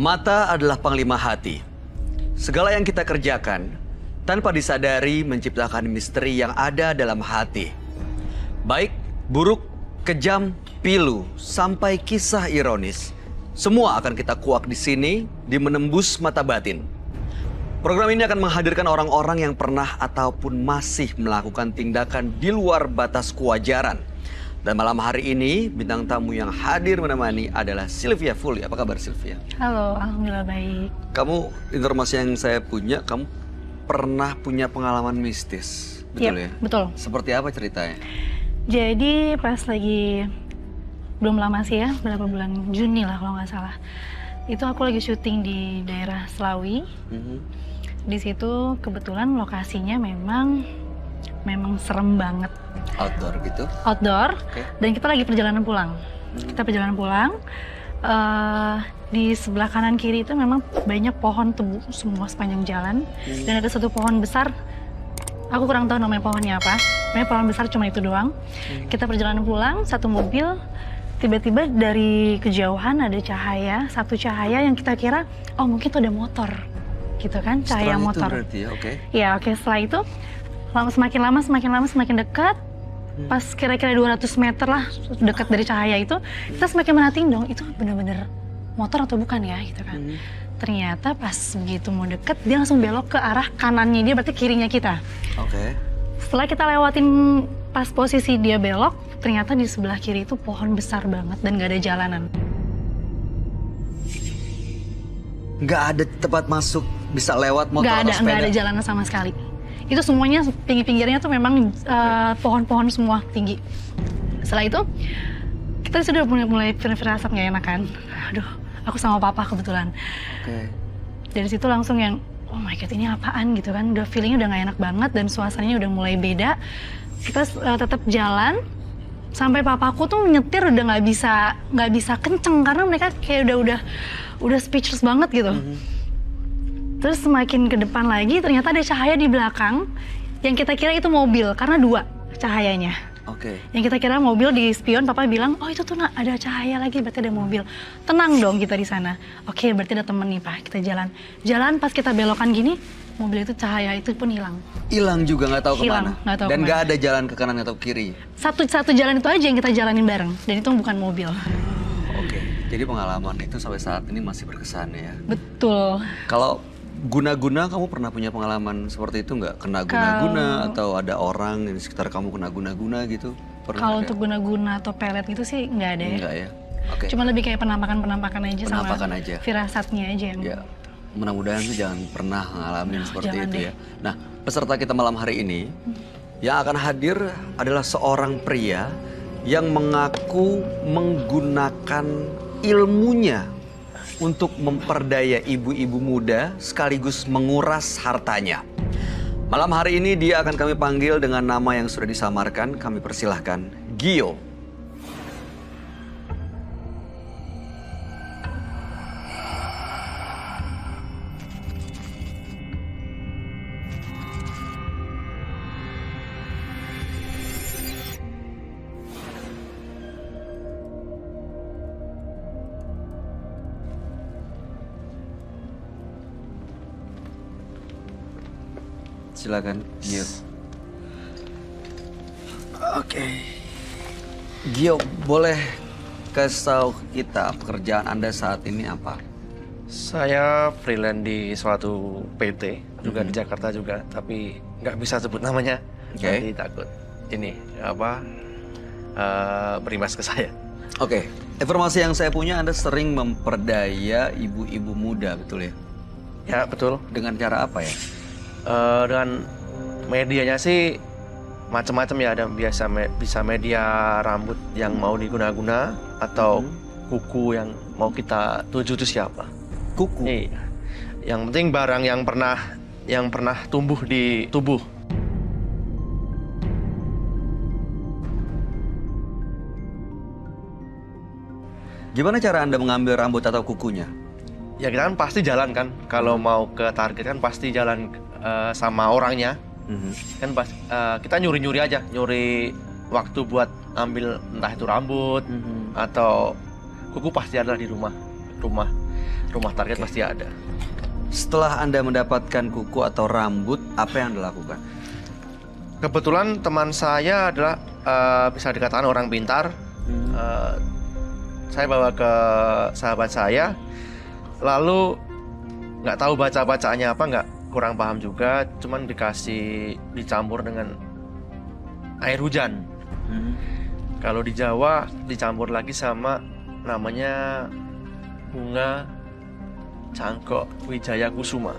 Mata adalah panglima hati. Segala yang kita kerjakan tanpa disadari menciptakan misteri yang ada dalam hati. Baik, buruk, kejam, pilu, sampai kisah ironis. Semua akan kita kuak di sini di Menembus Mata Batin. Program ini akan menghadirkan orang-orang yang pernah ataupun masih melakukan tindakan di luar batas kewajaran. Dan malam hari ini, bintang tamu yang hadir menemani adalah Sylvia Fully. Apa kabar, Sylvia? Halo, alhamdulillah baik. Kamu, informasi yang saya punya, kamu pernah punya pengalaman mistis, betul ya? Betul. Seperti apa ceritanya? Jadi pas lagi, belum lama sih ya, berapa bulan, Juni lah kalau nggak salah. Itu aku lagi syuting di daerah Selawi. Di situ kebetulan lokasinya memang serem banget. Outdoor gitu? Outdoor, Okay. Dan kita lagi perjalanan pulang. Kita perjalanan pulang, di sebelah kanan kiri itu memang banyak pohon tebu semua sepanjang jalan. Dan ada satu pohon besar, aku kurang tahu namanya pohonnya apa. Namanya pohon besar cuma itu doang. Kita perjalanan pulang, satu mobil, tiba-tiba dari kejauhan ada cahaya, satu cahaya yang kita kira, oh mungkin itu ada motor. Gitu kan, cahaya Setelah motor. Itu berarti ya, oke. Ya, oke. Setelah itu, semakin lama semakin dekat. Pas kira-kira 200 meter lah dekat dari cahaya itu, kita semakin merhatiin dong, itu bener-bener motor atau bukan ya, gitu kan. Ternyata pas begitu mau deket, dia langsung belok ke arah kanannya dia, berarti kirinya kita. Oke. Setelah kita lewatin pas posisi dia belok, ternyata di sebelah kiri itu pohon besar banget dan gak ada jalanan. Nggak ada tempat masuk, bisa lewat motor atau sepeda? Nggak ada jalanan sama sekali. Itu semuanya pinggir-pinggirnya tuh memang pohon-pohon semua tinggi. Setelah itu kita sudah mulai firasat nggak enak kan. Aduh, aku sama papa kebetulan. Oke. Dari situ langsung yang oh my god ini apaan gitu kan. Udah feelingnya udah nggak enak banget dan suasananya udah mulai beda. Kita tetap jalan sampai papaku tuh nyetir udah nggak bisa kenceng karena mereka kayak udah speechless banget gitu. Terus semakin ke depan lagi ternyata ada cahaya di belakang yang kita kira itu mobil karena dua cahayanya. Oke. Yang kita kira mobil di spion, papa bilang, oh itu tuh nak ada cahaya lagi berarti ada mobil. Tenang dong kita di sana. Oke berarti ada temen nih pak, kita jalan. Jalan pas kita belokan gini, mobil itu cahaya itu pun hilang. Hilang juga nggak tahu Hilang, kemana? nggak tahu Dan kemana. nggak ada jalan ke kanan atau kiri? Satu jalan itu aja yang kita jalanin bareng dan itu bukan mobil. Oke. Jadi pengalaman itu sampai saat ini masih berkesan ya? Betul. Kalau guna-guna, kamu pernah punya pengalaman seperti itu nggak? Kena guna-guna atau ada orang di sekitar kamu kena guna-guna gitu? Pernah Kalau ada? untuk guna-guna atau pelet gitu sih nggak ada ya. Enggak ya? Oke. Cuma lebih kayak penampakan aja Penampakan sama aja. firasatnya aja yang Ya, mudah-mudahan sih jangan pernah ngalamin seperti jangan itu deh. ya. Nah, peserta kita malam hari ini yang akan hadir adalah seorang pria yang mengaku menggunakan ilmunya untuk memperdaya ibu-ibu muda sekaligus menguras hartanya. Malam hari ini dia akan kami panggil dengan nama yang sudah disamarkan. Kami persilahkan Gio. Silakan, Gio. Oke. Gio, boleh kasih tahu kita pekerjaan Anda saat ini apa? Saya freelance di suatu PT, juga di Jakarta juga, tapi nggak bisa sebut namanya. Oke. Nanti takut ini berimbas ke saya. Oke, informasi yang saya punya Anda sering memperdaya ibu-ibu muda, betul ya? Ya betul. Dengan cara apa ya? Dan medianya sih macam-macam ya, ada bisa media rambut yang mau diguna-guna atau kuku yang mau kita tuju itu siapa. Kuku? Iya. Yang penting barang yang pernah tumbuh di tubuh. Gimana cara Anda mengambil rambut atau kukunya? Ya kita kan pasti jalan kan, kalau mau ke target kan pasti jalan sama orangnya. Kan kita nyuri-nyuri aja, nyuri waktu buat ambil entah itu rambut atau kuku pasti ada di rumah. rumah target Oke. pasti ada. Setelah Anda mendapatkan kuku atau rambut, apa yang Anda lakukan? Kebetulan teman saya adalah bisa dikatakan orang pintar. Saya bawa ke sahabat saya, lalu nggak tahu bacaannya apa, nggak kurang paham juga, cuman dicampur dengan air hujan. Kalau di Jawa dicampur lagi sama namanya bunga cangkok Wijaya Kusuma.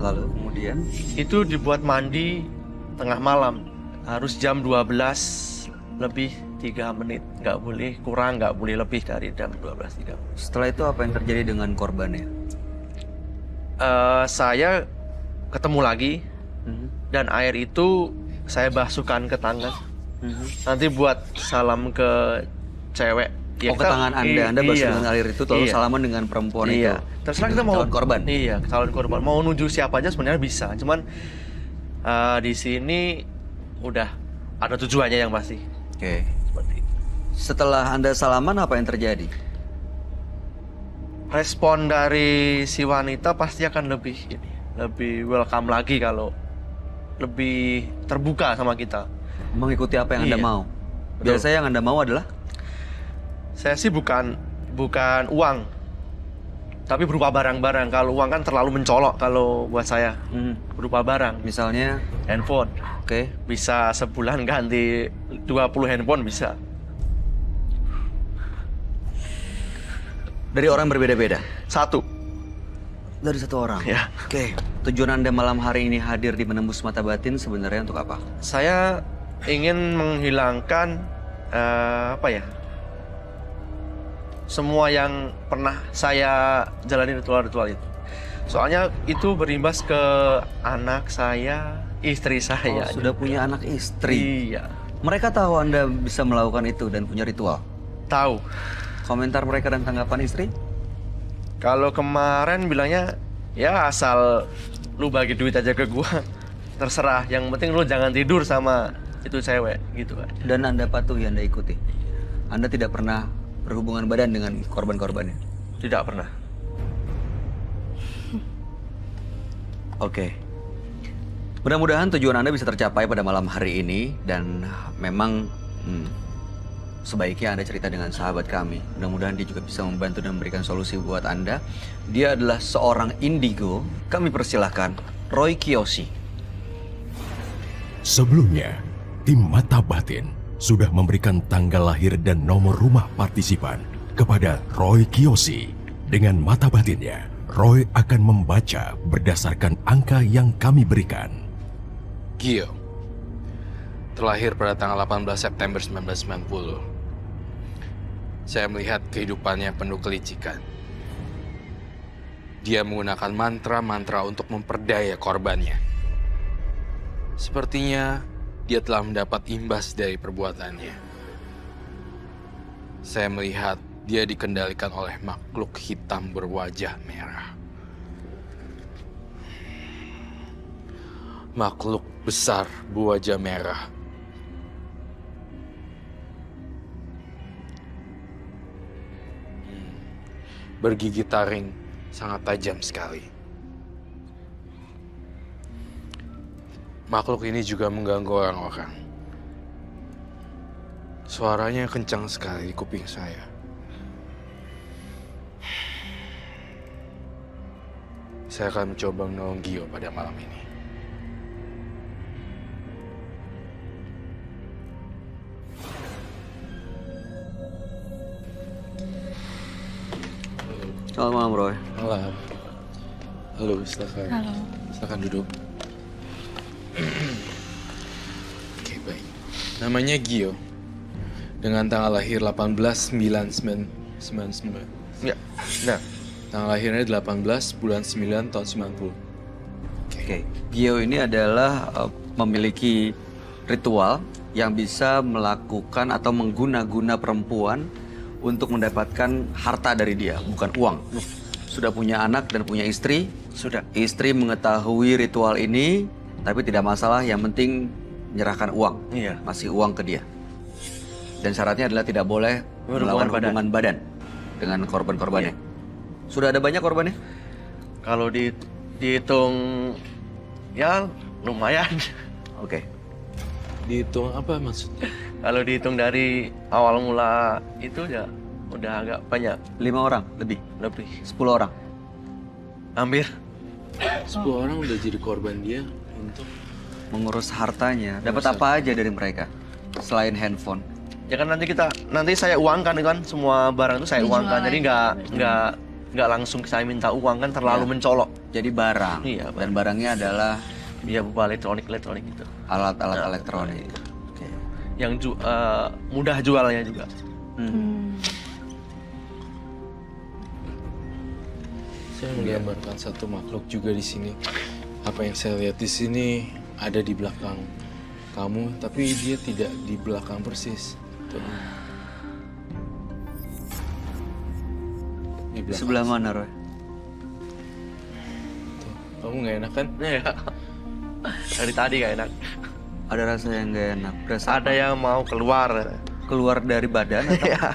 Lalu kemudian? Itu dibuat mandi tengah malam, harus jam 12 lebih 3 menit, nggak boleh kurang, nggak boleh lebih dari jam 12.3. Setelah itu apa yang terjadi dengan korbannya? Saya ketemu lagi dan air itu saya basuhkan ke tangan. Nanti buat salam ke cewek. Oh, ke tangan Anda basuh iya. dengan air itu, lalu Iya. salaman dengan perempuan Iya. itu. Terserah kita mau calon korban. Iya, calon korban. Mau nuju siapa aja sebenarnya bisa. Cuman di sini udah ada tujuannya yang pasti. Oke. Seperti itu. Setelah Anda salaman, apa yang terjadi? Respon dari si wanita pasti akan lebih welcome lagi, kalau lebih terbuka sama kita. Mengikuti apa yang Anda Iya. mau. Betul. Biasanya yang Anda mau adalah? Saya sih bukan uang, tapi berupa barang-barang. Kalau uang kan terlalu mencolok kalau buat saya. Berupa barang, Misalnya, handphone. oke. Bisa sebulan ganti 20 handphone bisa. Dari orang berbeda-beda? Satu. Dari satu orang? Ya. Oke. Tujuan Anda malam hari ini hadir di Menembus Mata Batin sebenarnya untuk apa? Saya ingin menghilangkan semua yang pernah saya jalani ritual-ritual itu. Soalnya itu berimbas ke anak saya, istri saya. Oh, sudah punya anak istri. Iya. Mereka tahu Anda bisa melakukan itu dan punya ritual. Tahu. Komentar mereka dan tanggapan istri? Kalau kemarin bilangnya, ya asal lu bagi duit aja ke gua, terserah. Yang penting lu jangan tidur sama itu cewek, gitu kan. Dan Anda patuhi, Anda ikuti. Anda tidak pernah berhubungan badan dengan korban-korbannya? Tidak pernah. Oke. Mudah-mudahan tujuan Anda bisa tercapai pada malam hari ini. Dan memang sebaiknya Anda cerita dengan sahabat kami. Mudah-mudahan dia juga bisa membantu dan memberikan solusi buat Anda. Dia adalah seorang indigo. Kami persilahkan Roy Kiyoshi. Sebelumnya, tim Mata Batin sudah memberikan tanggal lahir dan nomor rumah partisipan kepada Roy Kiyoshi. Dengan mata batinnya, Roy akan membaca berdasarkan angka yang kami berikan. Gio, terlahir pada tanggal 18 September 1990. Saya melihat kehidupannya penuh kelicikan. Dia menggunakan mantra-mantra untuk memperdaya korbannya. Sepertinya dia telah mendapat imbas dari perbuatannya. Saya melihat dia dikendalikan oleh makhluk hitam berwajah merah. Makhluk besar berwajah merah. Bergigi taring sangat tajam sekali. Makhluk ini juga mengganggu orang-orang. Suaranya kencang sekali di kuping saya. Saya akan mencoba menolong Gio pada malam ini. Selamat malam, Roy. Malam. Halo, silakan. Halo. Silakan duduk. Oke, baik. Namanya Gio. Dengan tanggal lahir 18/9/99. Ya, nah. Tanggal lahirnya 18 bulan 9 tahun 90. Oke. Gio ini adalah memiliki ritual yang bisa melakukan atau mengguna-guna perempuan untuk mendapatkan harta dari dia, bukan uang. Sudah punya anak dan punya istri. Sudah. Istri mengetahui ritual ini, tapi tidak masalah, yang penting menyerahkan uang. Iya. Masih uang ke dia. Dan syaratnya adalah tidak boleh melakukan Berhubungan hubungan badan dengan korban-korbannya. Sudah ada banyak korbannya? Kalau dihitung ya lumayan. Oke. Dihitung apa maksudnya? Kalau dihitung dari awal mula itu ya udah agak banyak, 5 orang lebih, lebih 10 orang. hampir. 10 orang udah jadi korban dia untuk Mengurus hartanya. Dapat apa aja dari mereka selain handphone? Ya kan nanti saya uangkan kan semua barang itu saya Dijual uangkan. Jadi nggak langsung saya minta uang kan terlalu Ya. mencolok. Jadi barang. Iya, Dan barangnya adalah Ya berupa elektronik gitu. alat-alat Ya, elektronik. Oke. Yang mudah jualnya juga. saya menggambarkan satu makhluk juga di sini. Apa yang saya lihat di sini ada di belakang kamu, tapi dia tidak di belakang persis. Tuh. Di belakang. Sebelah mana, Roy? Tuh. Kamu nggak enak kan? Ya. Dari tadi gak enak. Ada rasa yang gak enak. Rasa Ada yang mau keluar. keluar dari badan atau Ya.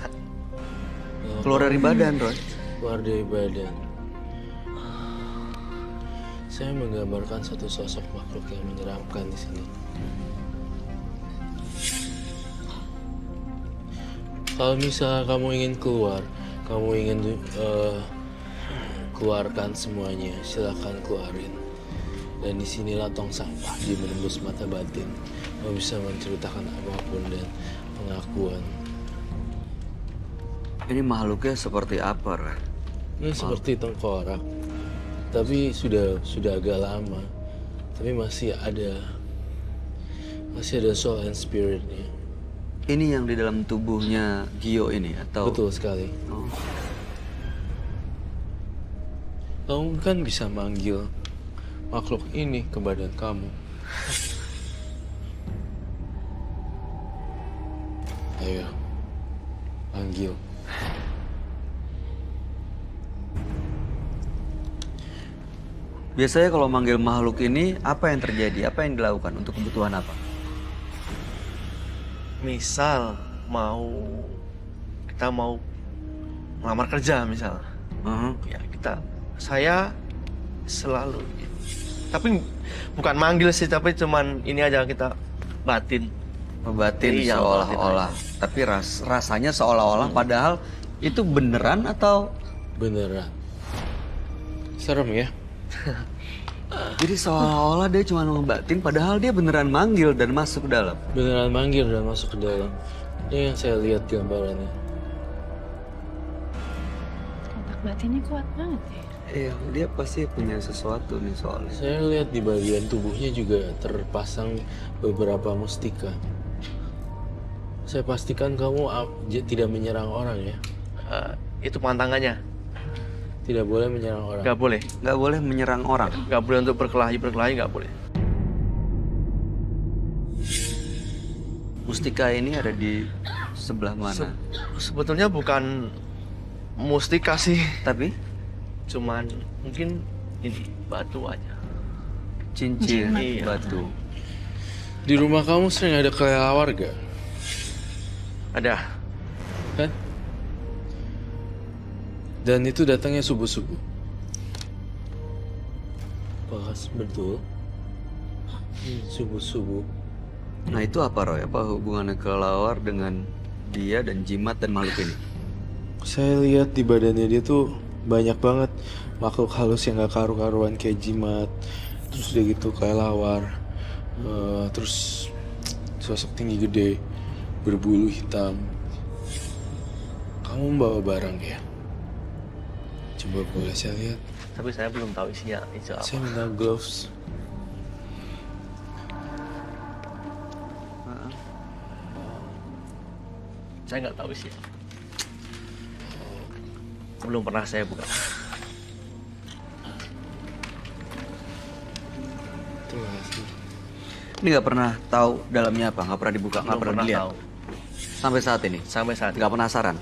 keluar dari badan, Roy? Keluar dari badan. Saya menggambarkan satu sosok makhluk yang menyeramkan di sini. Kalau misalnya kamu ingin keluar, kamu ingin keluarkan semuanya, silakan keluarin. Dan disinilah tong sampah, dia menembus mata batin. Kamu bisa menceritakan apapun dan pengakuan. Ini makhluknya seperti apa, Roy? Ini seperti tengkorak, tapi sudah agak lama, tapi masih ada soul and spiritnya. Ini yang di dalam tubuhnya Gio ini atau? Betul sekali. Oh. Kamu kan bisa manggil makhluk ini ke badan kamu. Ayo, panggil. Biasanya kalau manggil makhluk ini apa yang terjadi? Apa yang dilakukan untuk kebutuhan apa? Misal kita mau melamar kerja misal. Ya saya selalu, tapi bukan manggil sih, tapi cuman ini aja kita batin. Batin Iya, seolah-olah, tapi rasanya seolah-olah padahal itu beneran atau? Beneran. Serem ya? Jadi seolah-olah dia cuma ngebatin padahal dia beneran manggil dan masuk ke dalam. Beneran manggil dan masuk ke dalam. Ini yang saya lihat gambarannya. Kontak batinnya kuat banget ya. Iya, dia pasti punya sesuatu nih soalnya. Saya lihat di bagian tubuhnya juga terpasang beberapa mustika. Saya pastikan kamu tidak menyerang orang ya. Itu pantangannya. Tidak boleh menyerang orang. Nggak boleh. Nggak boleh menyerang orang. Nggak boleh untuk berkelahi nggak boleh. Mustika ini ada di sebelah mana? Sebetulnya bukan mustika sih, Tapi cuman mungkin ini batu aja. cincin Iya. batu. Di rumah kamu sering ada kelelawar gak? Ada. Kan? Dan itu datangnya subuh-subuh. Pas betul. Subuh-subuh. Nah itu apa, Roy? Apa hubungannya kelelawar dengan dia dan jimat dan makhluk ini? Saya lihat di badannya dia tuh banyak banget makhluk halus yang gak karu-karuan kayak jimat. Terus udah gitu kelelawar. Terus sosok tinggi gede, berbulu hitam. Kamu bawa barang ya? Coba boleh saya lihat. Tapi saya belum tahu isinya itu apa. Saya minta gloves. Saya nggak tahu isinya. Belum pernah saya buka. Terima kasih. Ini nggak pernah tahu dalamnya apa, nggak pernah dibuka, nggak Belum pernah dilihat. tahu. Sampai saat ini, Sampai saat ini. nggak penasaran.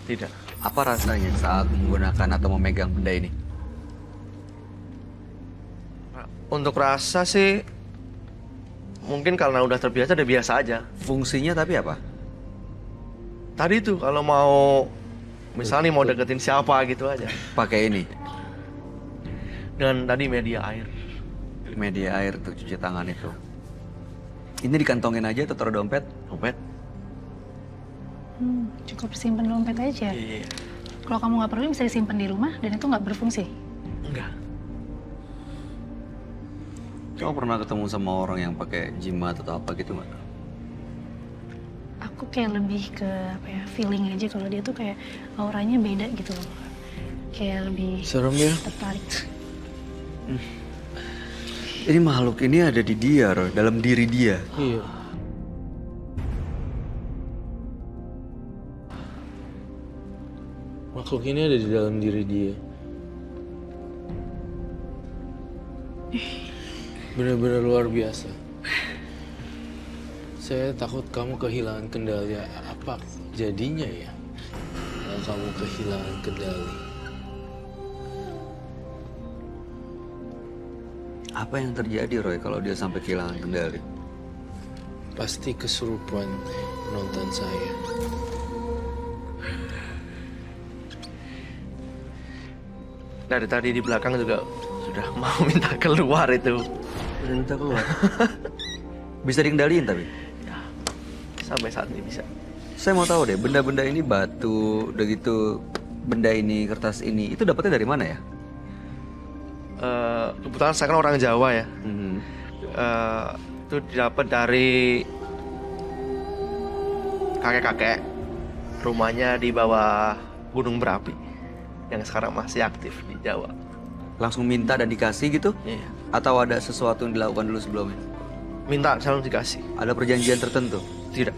Tidak. Apa rasanya saat menggunakan atau memegang benda ini? Untuk rasa sih mungkin karena udah terbiasa, udah biasa aja. Fungsinya tapi apa? Tadi tuh kalau mau Misalnya nih mau deketin siapa gitu aja. Pakai ini, Dan tadi media air. media air untuk cuci tangan itu. Ini dikantongin aja atau taruh dompet? Dompet? Cukup simpen dompet aja. Iya. Kalau kamu nggak perlu bisa disimpan di rumah dan itu nggak berfungsi. Enggak. Kamu pernah ketemu sama orang yang pakai jimat atau apa gitu nggak? Aku kayak lebih ke apa ya, feeling aja kalau dia tuh kayak auranya beda gitu loh. Kayak lebih Serem ya? tertarik. Ini makhluk ini ada di dia, Roy, dalam diri dia. Iya. Makhluk ini ada di dalam diri dia. Benar-benar luar biasa. Saya takut kamu kehilangan kendali. Apa jadinya ya? Kalau kamu kehilangan kendali. Apa yang terjadi, Roy, kalau dia sampai kehilangan kendali? Pasti kesurupan menonton saya. Dari tadi di belakang juga sudah mau minta keluar itu. Udah minta keluar. Bisa dikendaliin tapi? Ya, sampai saat ini bisa. Saya mau tahu deh, benda-benda ini batu, udah gitu benda ini, kertas ini, itu dapetnya dari mana ya? Kebetulan saya kan orang Jawa ya. Mhm. Itu didapat dari kakek-kakek. Rumahnya di bawah gunung berapi yang sekarang masih aktif di Jawa. Langsung minta dan dikasih gitu? Iya. Atau ada sesuatu yang dilakukan dulu sebelumnya? Minta selalu dikasih. Ada perjanjian tertentu? Tidak.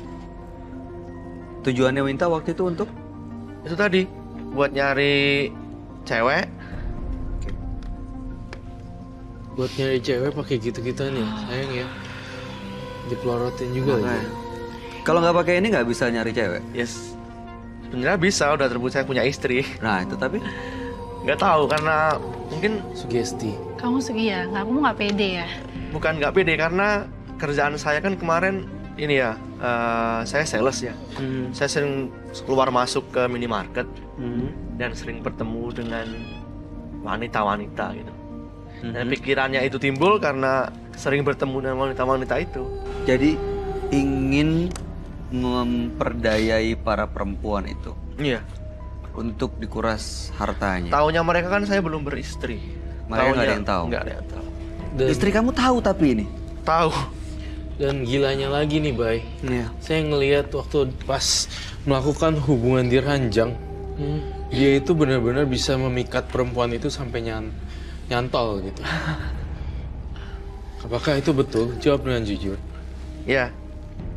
Tujuannya minta waktu itu untuk? Itu tadi buat nyari cewek. Buat nyari cewek pakai gitu-gituan ya, sayang ya. Dipelorotin juga lagi. Makanya. Kalau nggak pakai ini nggak bisa nyari cewek? Yes. Sebenarnya bisa, udah terbukti saya punya istri. Nah itu tapi Nggak tahu karena mungkin Sugesti. Kamu segi ya, kamu nggak pede ya. bukan nggak pede karena kerjaan saya kan kemarin ini ya, saya sales ya. Saya sering keluar masuk ke minimarket dan sering bertemu dengan wanita-wanita gitu. Dan pikirannya itu timbul karena sering bertemu dengan wanita-wanita itu. jadi ingin memperdayai para perempuan itu Iya. untuk dikuras hartanya. Taunya mereka kan saya belum beristri. Makanya nggak ada yang tahu. Nggak ada yang tahu. Dan, Istri kamu tahu tapi ini? Tahu. dan gilanya lagi nih, Bay. Iya. Saya ngelihat waktu pas melakukan hubungan di ranjang, dia itu benar-benar bisa memikat perempuan itu sampai nyantol gitu. Apakah itu betul? Jawab dengan jujur. Iya,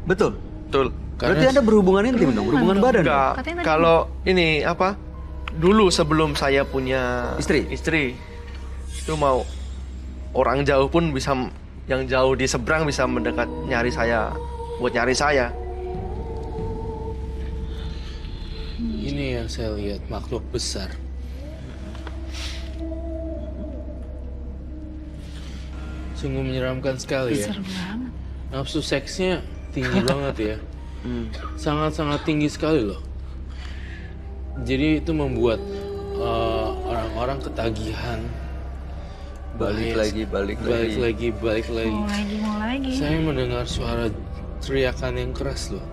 Betul. betul. Berarti Anda berhubungan intim dong, berhubungan badan dong? Enggak. Katanya tadi- Kalau ini apa? Dulu sebelum saya punya Istri? itu mau orang jauh pun bisa, yang jauh di seberang bisa mendekat nyari saya, buat nyari saya. Ini yang saya lihat, makhluk besar. Sungguh menyeramkan sekali ya. Serem banget. Nafsu seksnya tinggi banget ya. Sangat-sangat tinggi sekali loh. Jadi itu membuat orang-orang ketagihan. Balik lagi. Balik lagi. Mau lagi. Saya mendengar suara teriakan yang keras loh.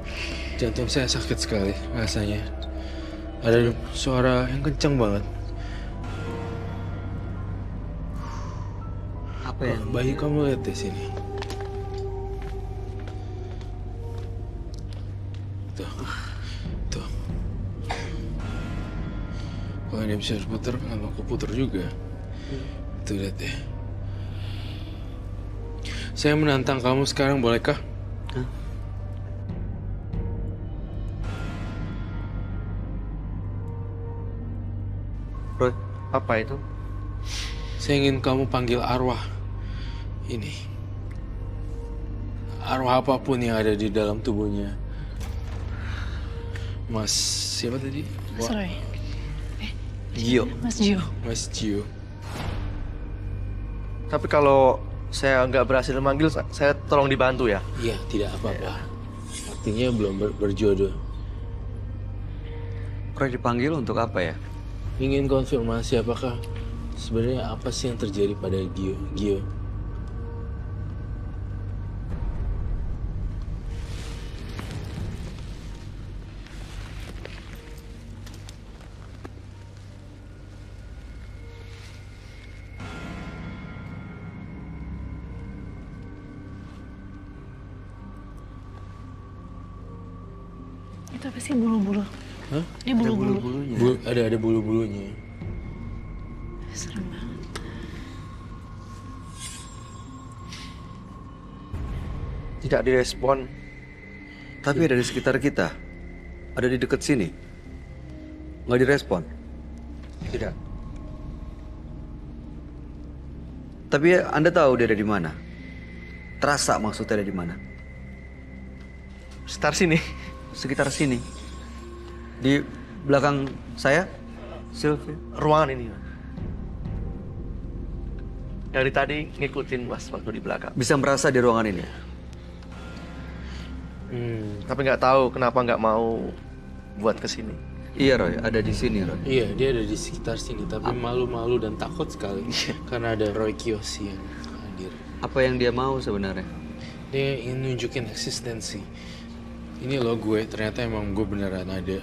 Jantung saya sakit sekali rasanya. Ada suara yang kencang banget. Apa ya? Bayi kamu lihat di sini. Tuh. Tuh. Kalau dia bisa putar, kenapa aku putar juga? Tuh lihat deh. Saya menantang kamu sekarang, bolehkah? Roy, Apa itu? Saya ingin kamu panggil arwah ini. Arwah apapun yang ada di dalam tubuhnya. Mas, siapa tadi? Mas Roy. Gio. Mas Gio. Mas Gio. Tapi kalau saya nggak berhasil manggil, saya tolong dibantu ya. Iya, tidak apa-apa. Artinya belum berjodoh. Roy dipanggil untuk apa ya? Ingin konfirmasi apakah sebenarnya apa sih yang terjadi pada Gio. Itu apa sih bulu-bulu? Hah? Ini bulu-bulu. Ada bulu-bulunya. Serem banget. Tidak direspon. Tapi ada di sekitar kita. Ada di dekat sini. Nggak direspon. Tidak. Tapi Anda tahu dia ada di mana? Terasa maksudnya ada di mana? Sekitar sini. Sekitar sini. Di belakang saya, Sylvia. Ruangan ini. Dari tadi ngikutin Mas waktu di belakang. Bisa merasa di ruangan ini. Tapi nggak tahu kenapa nggak mau buat kesini. Iya Roy, ada di sini Roy. Iya, dia ada di sekitar sini, tapi malu-malu dan takut sekali karena ada Roy Kiyoshi yang hadir. Apa yang dia mau sebenarnya? Dia ingin nunjukin eksistensi. Ini loh gue, ternyata emang gue beneran ada.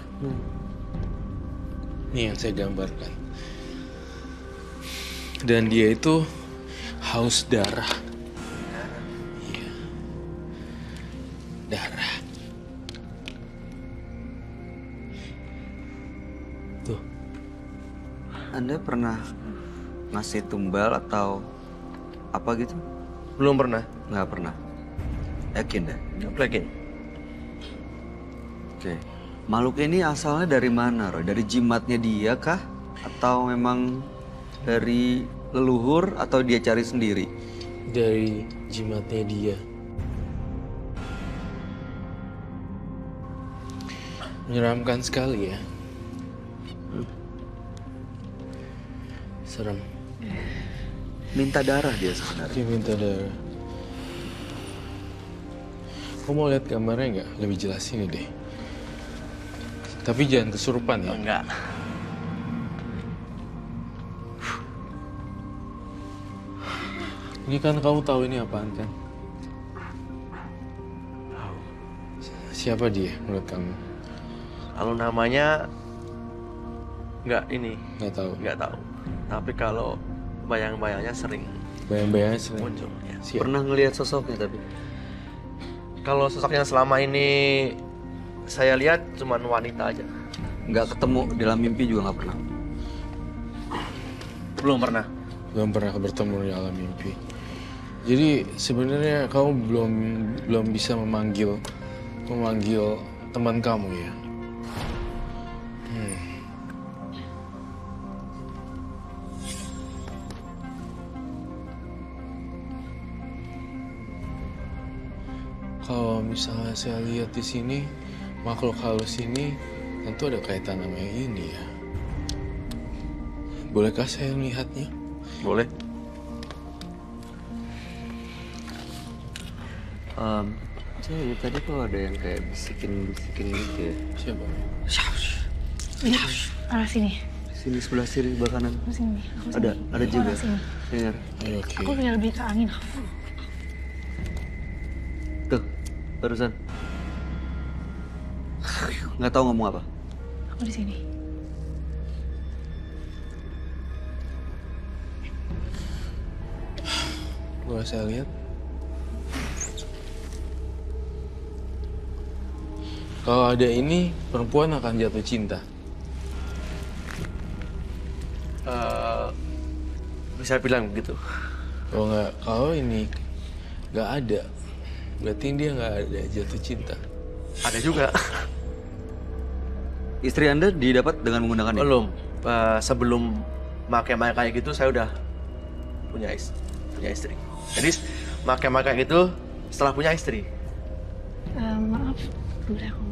Ini yang saya gambarkan. Dan dia itu haus darah. Iya. Darah. Tuh. Anda pernah ngasih tumbal atau apa gitu? Belum pernah. Nggak pernah. Yakin deh? Yakin. Oke. Makhluk ini asalnya dari mana Roy? Dari jimatnya dia kah? Atau memang dari leluhur atau dia cari sendiri? Dari jimatnya dia. Menyeramkan sekali ya. Serem. Minta darah dia sebenarnya. Dia minta darah. Kamu mau lihat gambarnya nggak? Lebih jelas ini deh. Tapi jangan kesurupan ya. Enggak. Ini kan kamu tahu ini apaan kan? Siapa dia menurut kamu? Kalau namanya nggak ini, Nggak tahu. nggak tahu. Tapi kalau bayang-bayangnya sering Bayang-bayangnya sering. muncul. Ya. Siapa? Pernah ngelihat sosoknya tapi? Kalau sosok yang selama ini saya lihat cuma wanita aja. Nggak ketemu dalam mimpi juga nggak pernah. Belum pernah. Belum pernah bertemu di alam mimpi. Jadi sebenarnya kamu belum bisa memanggil teman kamu ya. Kalau misalnya saya lihat di sini makhluk halus ini tentu ada kaitan sama yang ini ya. Bolehkah saya melihatnya? Boleh. Saya tadi kok ada yang kayak bisikin gitu ya. Siapa? Ini arah sini. Sini sebelah sini sebelah kanan. Aku sini. Aku sini. Ada Aku juga. arah sini. Dengar. Ayo, oke. Aku biar lebih ke angin. Tuh, barusan. Nggak tahu ngomong apa. Aku di sini. Boleh saya lihat? Kalau ada ini, perempuan akan jatuh cinta. Bisa bilang begitu. Kalau ini nggak ada, berarti dia nggak ada jatuh cinta. Ada juga. Istri Anda didapat dengan menggunakan ini? Belum. Sebelum pakai kayak gitu saya udah punya istri. Jadi pakai kayak gitu setelah punya istri. Maaf, udah aku.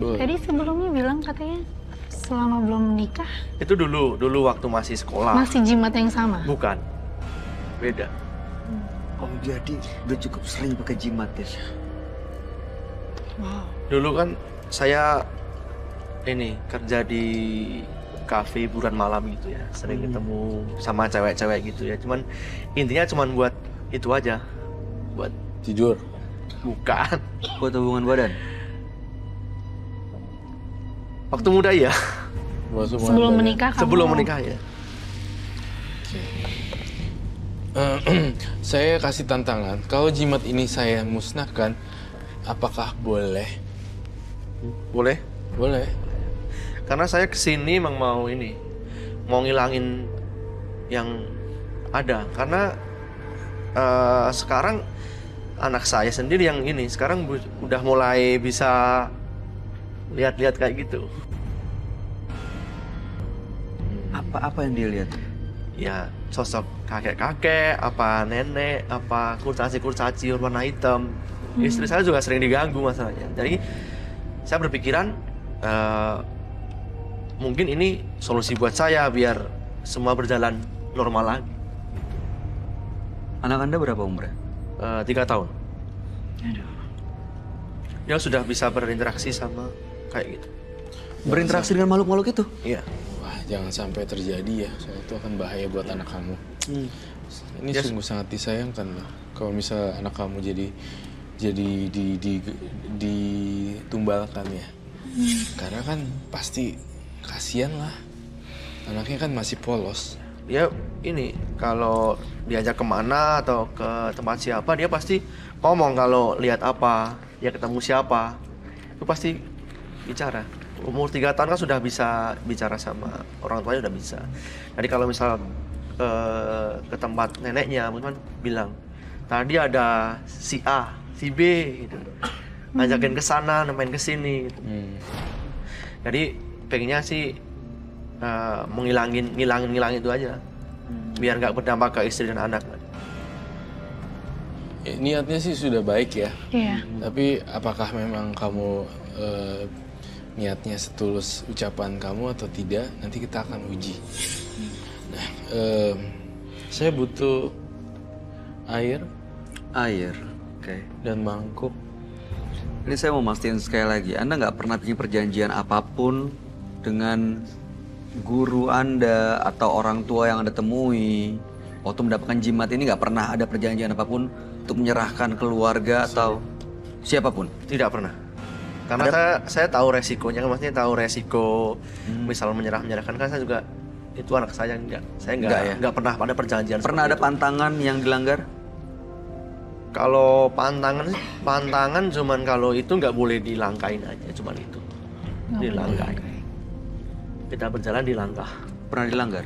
Boleh. Tadi sebelumnya bilang katanya selama belum menikah Itu dulu waktu masih sekolah. masih jimat yang sama. Bukan. Beda. Oh jadi udah cukup sering pakai jimat ya? Wow. Dulu kan saya ini kerja di kafe hiburan malam gitu ya, sering ketemu sama cewek-cewek gitu ya. Cuman intinya cuman buat itu aja, buat Tidur. bukan. Buat hubungan badan. Waktu muda ya, Sebelum menikah kamu... sebelum menikah ya. Saya kasih tantangan. Kalau jimat ini saya musnahkan, apakah boleh? Boleh? Boleh. Karena saya kesini emang mau ini, mau ngilangin yang ada. Karena sekarang anak saya sendiri yang ini sekarang udah mulai bisa lihat-lihat kayak gitu. Apa yang dia lihat? Ya sosok kakek-kakek, apa nenek, apa kurcaci-kurcaci warna hitam. Istri saya juga sering diganggu masalahnya. Jadi saya berpikiran mungkin ini solusi buat saya biar semua berjalan normal lagi. Anak Anda berapa umurnya? 3 tahun. Aduh. Dia sudah bisa berinteraksi sama kayak gitu. Berinteraksi dengan makhluk-makhluk itu? Iya. Wah, jangan sampai terjadi ya. Soalnya itu akan bahaya buat anak kamu. Ini Yes. sungguh sangat disayangkan loh. Kalau misalnya anak kamu jadi ditumbalkan ya. Karena kan pasti kasihan lah. Anaknya kan masih polos. Dia ini kalau diajak kemana atau ke tempat siapa dia pasti ngomong kalau lihat apa, dia ketemu siapa. Itu pasti bicara. Umur 3 tahun kan sudah bisa bicara sama orang tuanya, udah bisa. Jadi kalau misal ke tempat neneknya, mungkin bilang tadi ada si A, si B gitu. Ngajakin ke sana, main ke sini gitu. Jadi pengennya sih ngilangin itu aja. Biar nggak berdampak ke istri dan anak. Niatnya sih sudah baik ya. Iya. Tapi apakah memang kamu niatnya setulus ucapan kamu atau tidak? Nanti kita akan uji. Nah, saya butuh air Air. Oke. dan mangkuk. Ini saya mau mastiin sekali lagi, Anda nggak pernah bikin perjanjian apapun dengan guru Anda atau orang tua yang Anda temui waktu mendapatkan jimat ini, nggak pernah ada perjanjian apapun untuk menyerahkan keluarga atau siapapun? Tidak pernah. Karena saya tahu resikonya, kan maksudnya tahu resiko misal menyerahkan kan saya juga itu anak saya enggak. Saya Enggak ya? enggak pernah ada perjanjian. Pernah ada seperti itu. pantangan yang dilanggar? Kalau pantangan cuman kalau itu nggak boleh dilangkain aja, cuman itu. Dilangkain. Kita berjalan di langkah. Pernah dilanggar?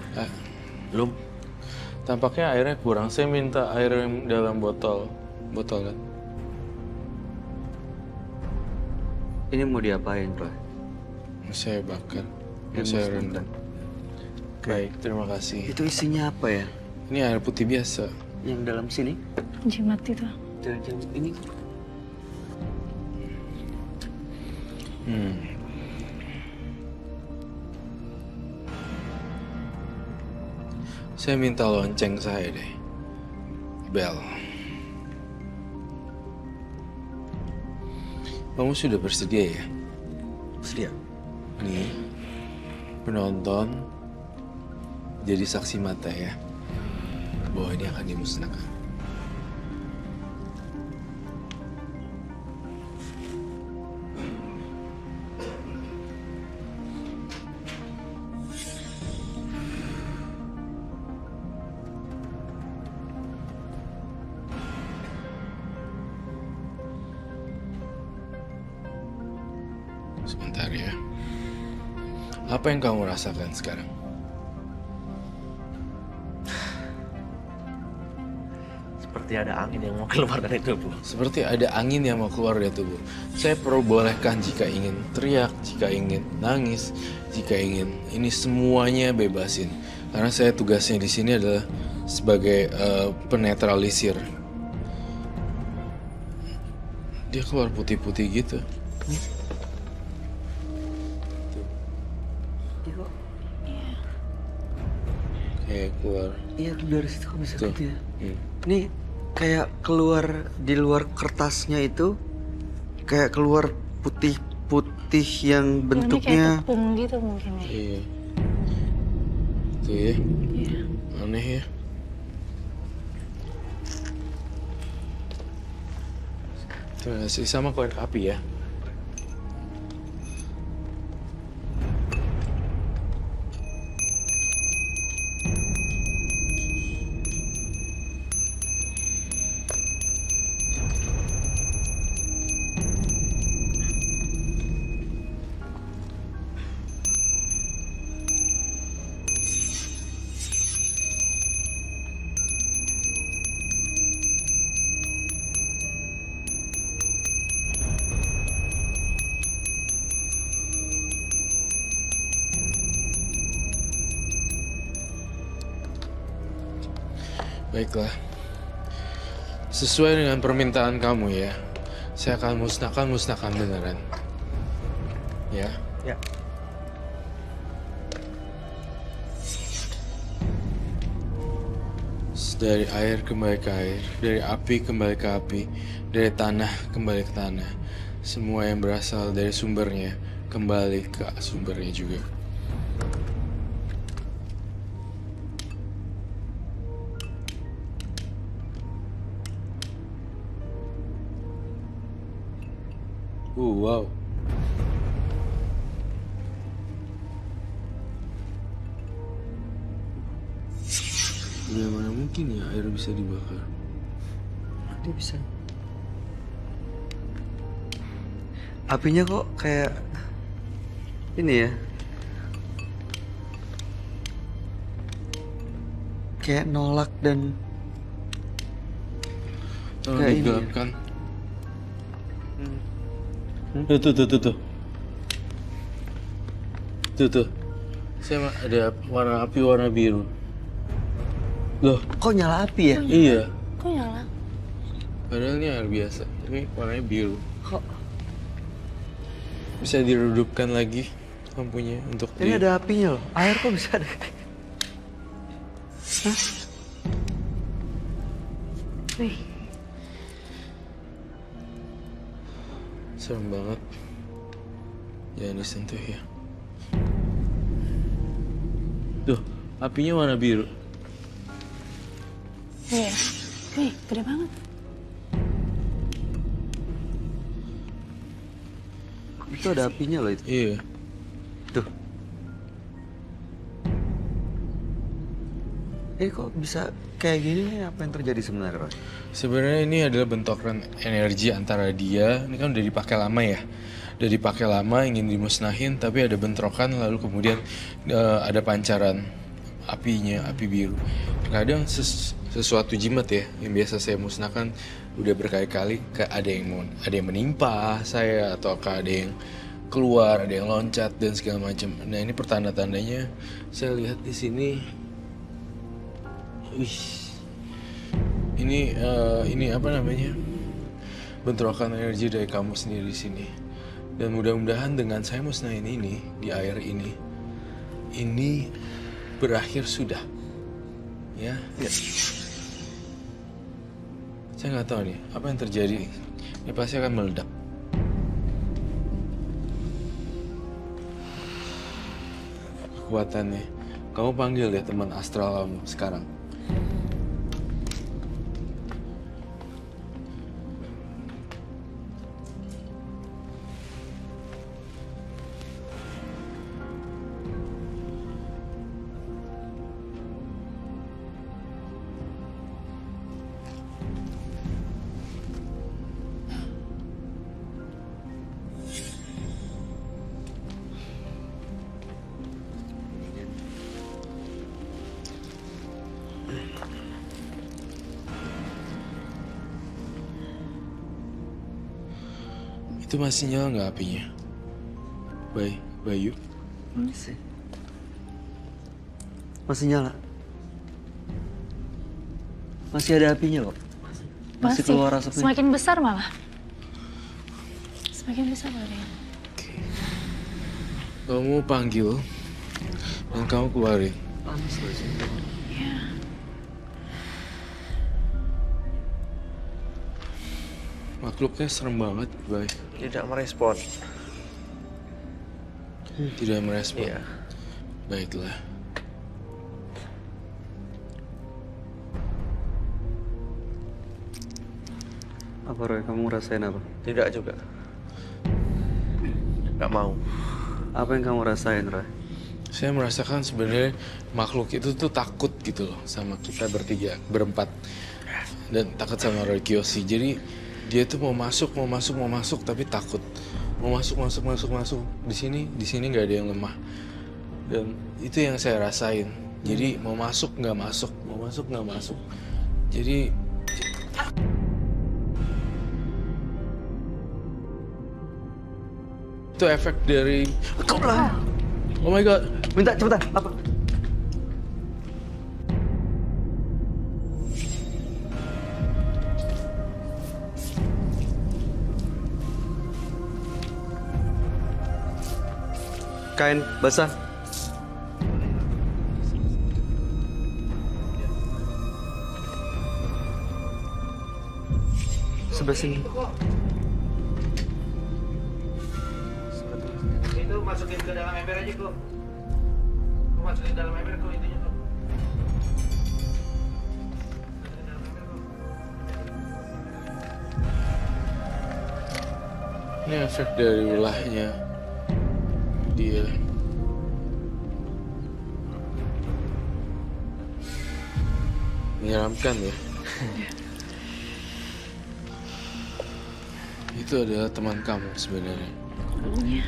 Belum. Tampaknya airnya kurang. Saya minta air yang dalam botol kan. Ini mau diapain, Roy? Saya bakar. Yang Saya musnahkan. rendam. Baik, terima kasih. Itu isinya apa ya? Ini air putih biasa. Yang dalam sini? Jimat itu. Jangan ini. Saya minta lonceng saya deh. Bel. Kamu sudah bersedia ya? Sedia. Nih, penonton jadi saksi mata ya bahwa ini akan dimusnahkan. Sebentar ya. Apa yang kamu rasakan sekarang? Seperti ada angin yang mau keluar dari tubuh. Seperti ada angin yang mau keluar dari tubuh. Saya perbolehkan jika ingin teriak, jika ingin nangis, jika ingin ini semuanya bebasin. Karena saya tugasnya di sini adalah sebagai penetralisir. Dia keluar putih-putih gitu. Kayak keluar. Iya, dari situ kok bisa Tuh. gitu ya. Ini kayak keluar di luar kertasnya itu, kayak keluar putih putih yang Dalamnya kayak bentuknya tepung gitu mungkin ya. Iya. Tuh ya. Iya. Aneh ya. Terima kasih sama korek api ya. Baiklah. Sesuai dengan permintaan kamu ya. Saya akan musnahkan beneran. Ya. Ya. Dari air kembali ke air, dari api kembali ke api, dari tanah kembali ke tanah. Semua yang berasal dari sumbernya kembali ke sumbernya juga. Wow. Bagaimana mungkin ya air bisa dibakar? dia bisa. Apinya kok kayak ini ya. Kayak nolak dan Tolong Kayak ini ya. digelapkan. Tuh. Tuh. Saya ada warna api warna biru. Loh, kok nyala api ya? iya. Kok nyala? Padahal ini air biasa. Ini warnanya biru. Kok Bisa diredupkan lagi lampunya untuk ini ada apinya loh. Air kok bisa ada? Wih, serem banget. Jangan disentuh ya. Tuh, apinya warna biru. iya. Wih, gede banget. Itu ada apinya loh itu. Iya. Tuh. Kok bisa kayak gini nih, apa yang terjadi sebenarnya, Roy? Sebenarnya ini adalah bentrokan energi antara dia. Ini kan udah dipakai lama ya. Udah dipakai lama, ingin dimusnahin, tapi ada bentrokan, lalu kemudian ada pancaran apinya, api biru. Kadang sesuatu jimat ya, yang biasa saya musnahkan udah berkali-kali, ada yang menimpa saya, atau ada yang keluar, ada yang loncat dan segala macam. Nah ini pertanda-tandanya saya lihat di sini. Wih, ini apa namanya? Bentrokan energi dari kamu sendiri di sini. Dan mudah-mudahan dengan saya musnahin ini di air ini berakhir sudah. Ya. Saya nggak tahu nih apa yang terjadi. Ini pasti akan meledak. Kekuatannya. Kamu panggil deh teman astral kamu sekarang. Itu masih nyala nggak apinya? Bayu? Masih. Masih nyala. Masih ada apinya kok. Masih keluar asapnya. Semakin besar malah. Semakin besar malah ya. Kamu panggil dan kamu keluarin. Panas loh sih. Makhluknya serem banget, Bay. Tidak merespon. Tidak merespon. Iya. Baiklah. Apa Roy, kamu ngerasain apa? Tidak juga. Nggak mau. Apa yang kamu rasain, Roy? Saya merasakan sebenarnya makhluk itu tuh takut gitu loh sama kita berempat. Dan takut sama Roy Kiyoshi. Jadi dia tuh mau masuk tapi takut. Mau masuk. Di sini nggak ada yang lemah. Dan itu yang saya rasain. Jadi mau masuk nggak masuk. Jadi itu efek dari Oh my god. Minta cepetan, apa? Kain basah. Sebelah sini. Itu masukin ke dalam ember aja kok. Masukin ke dalam ember kok intinya kok. Ini efek dari ulahnya dia. Menyeramkan ya. Itu adalah teman kamu sebenarnya. Iya.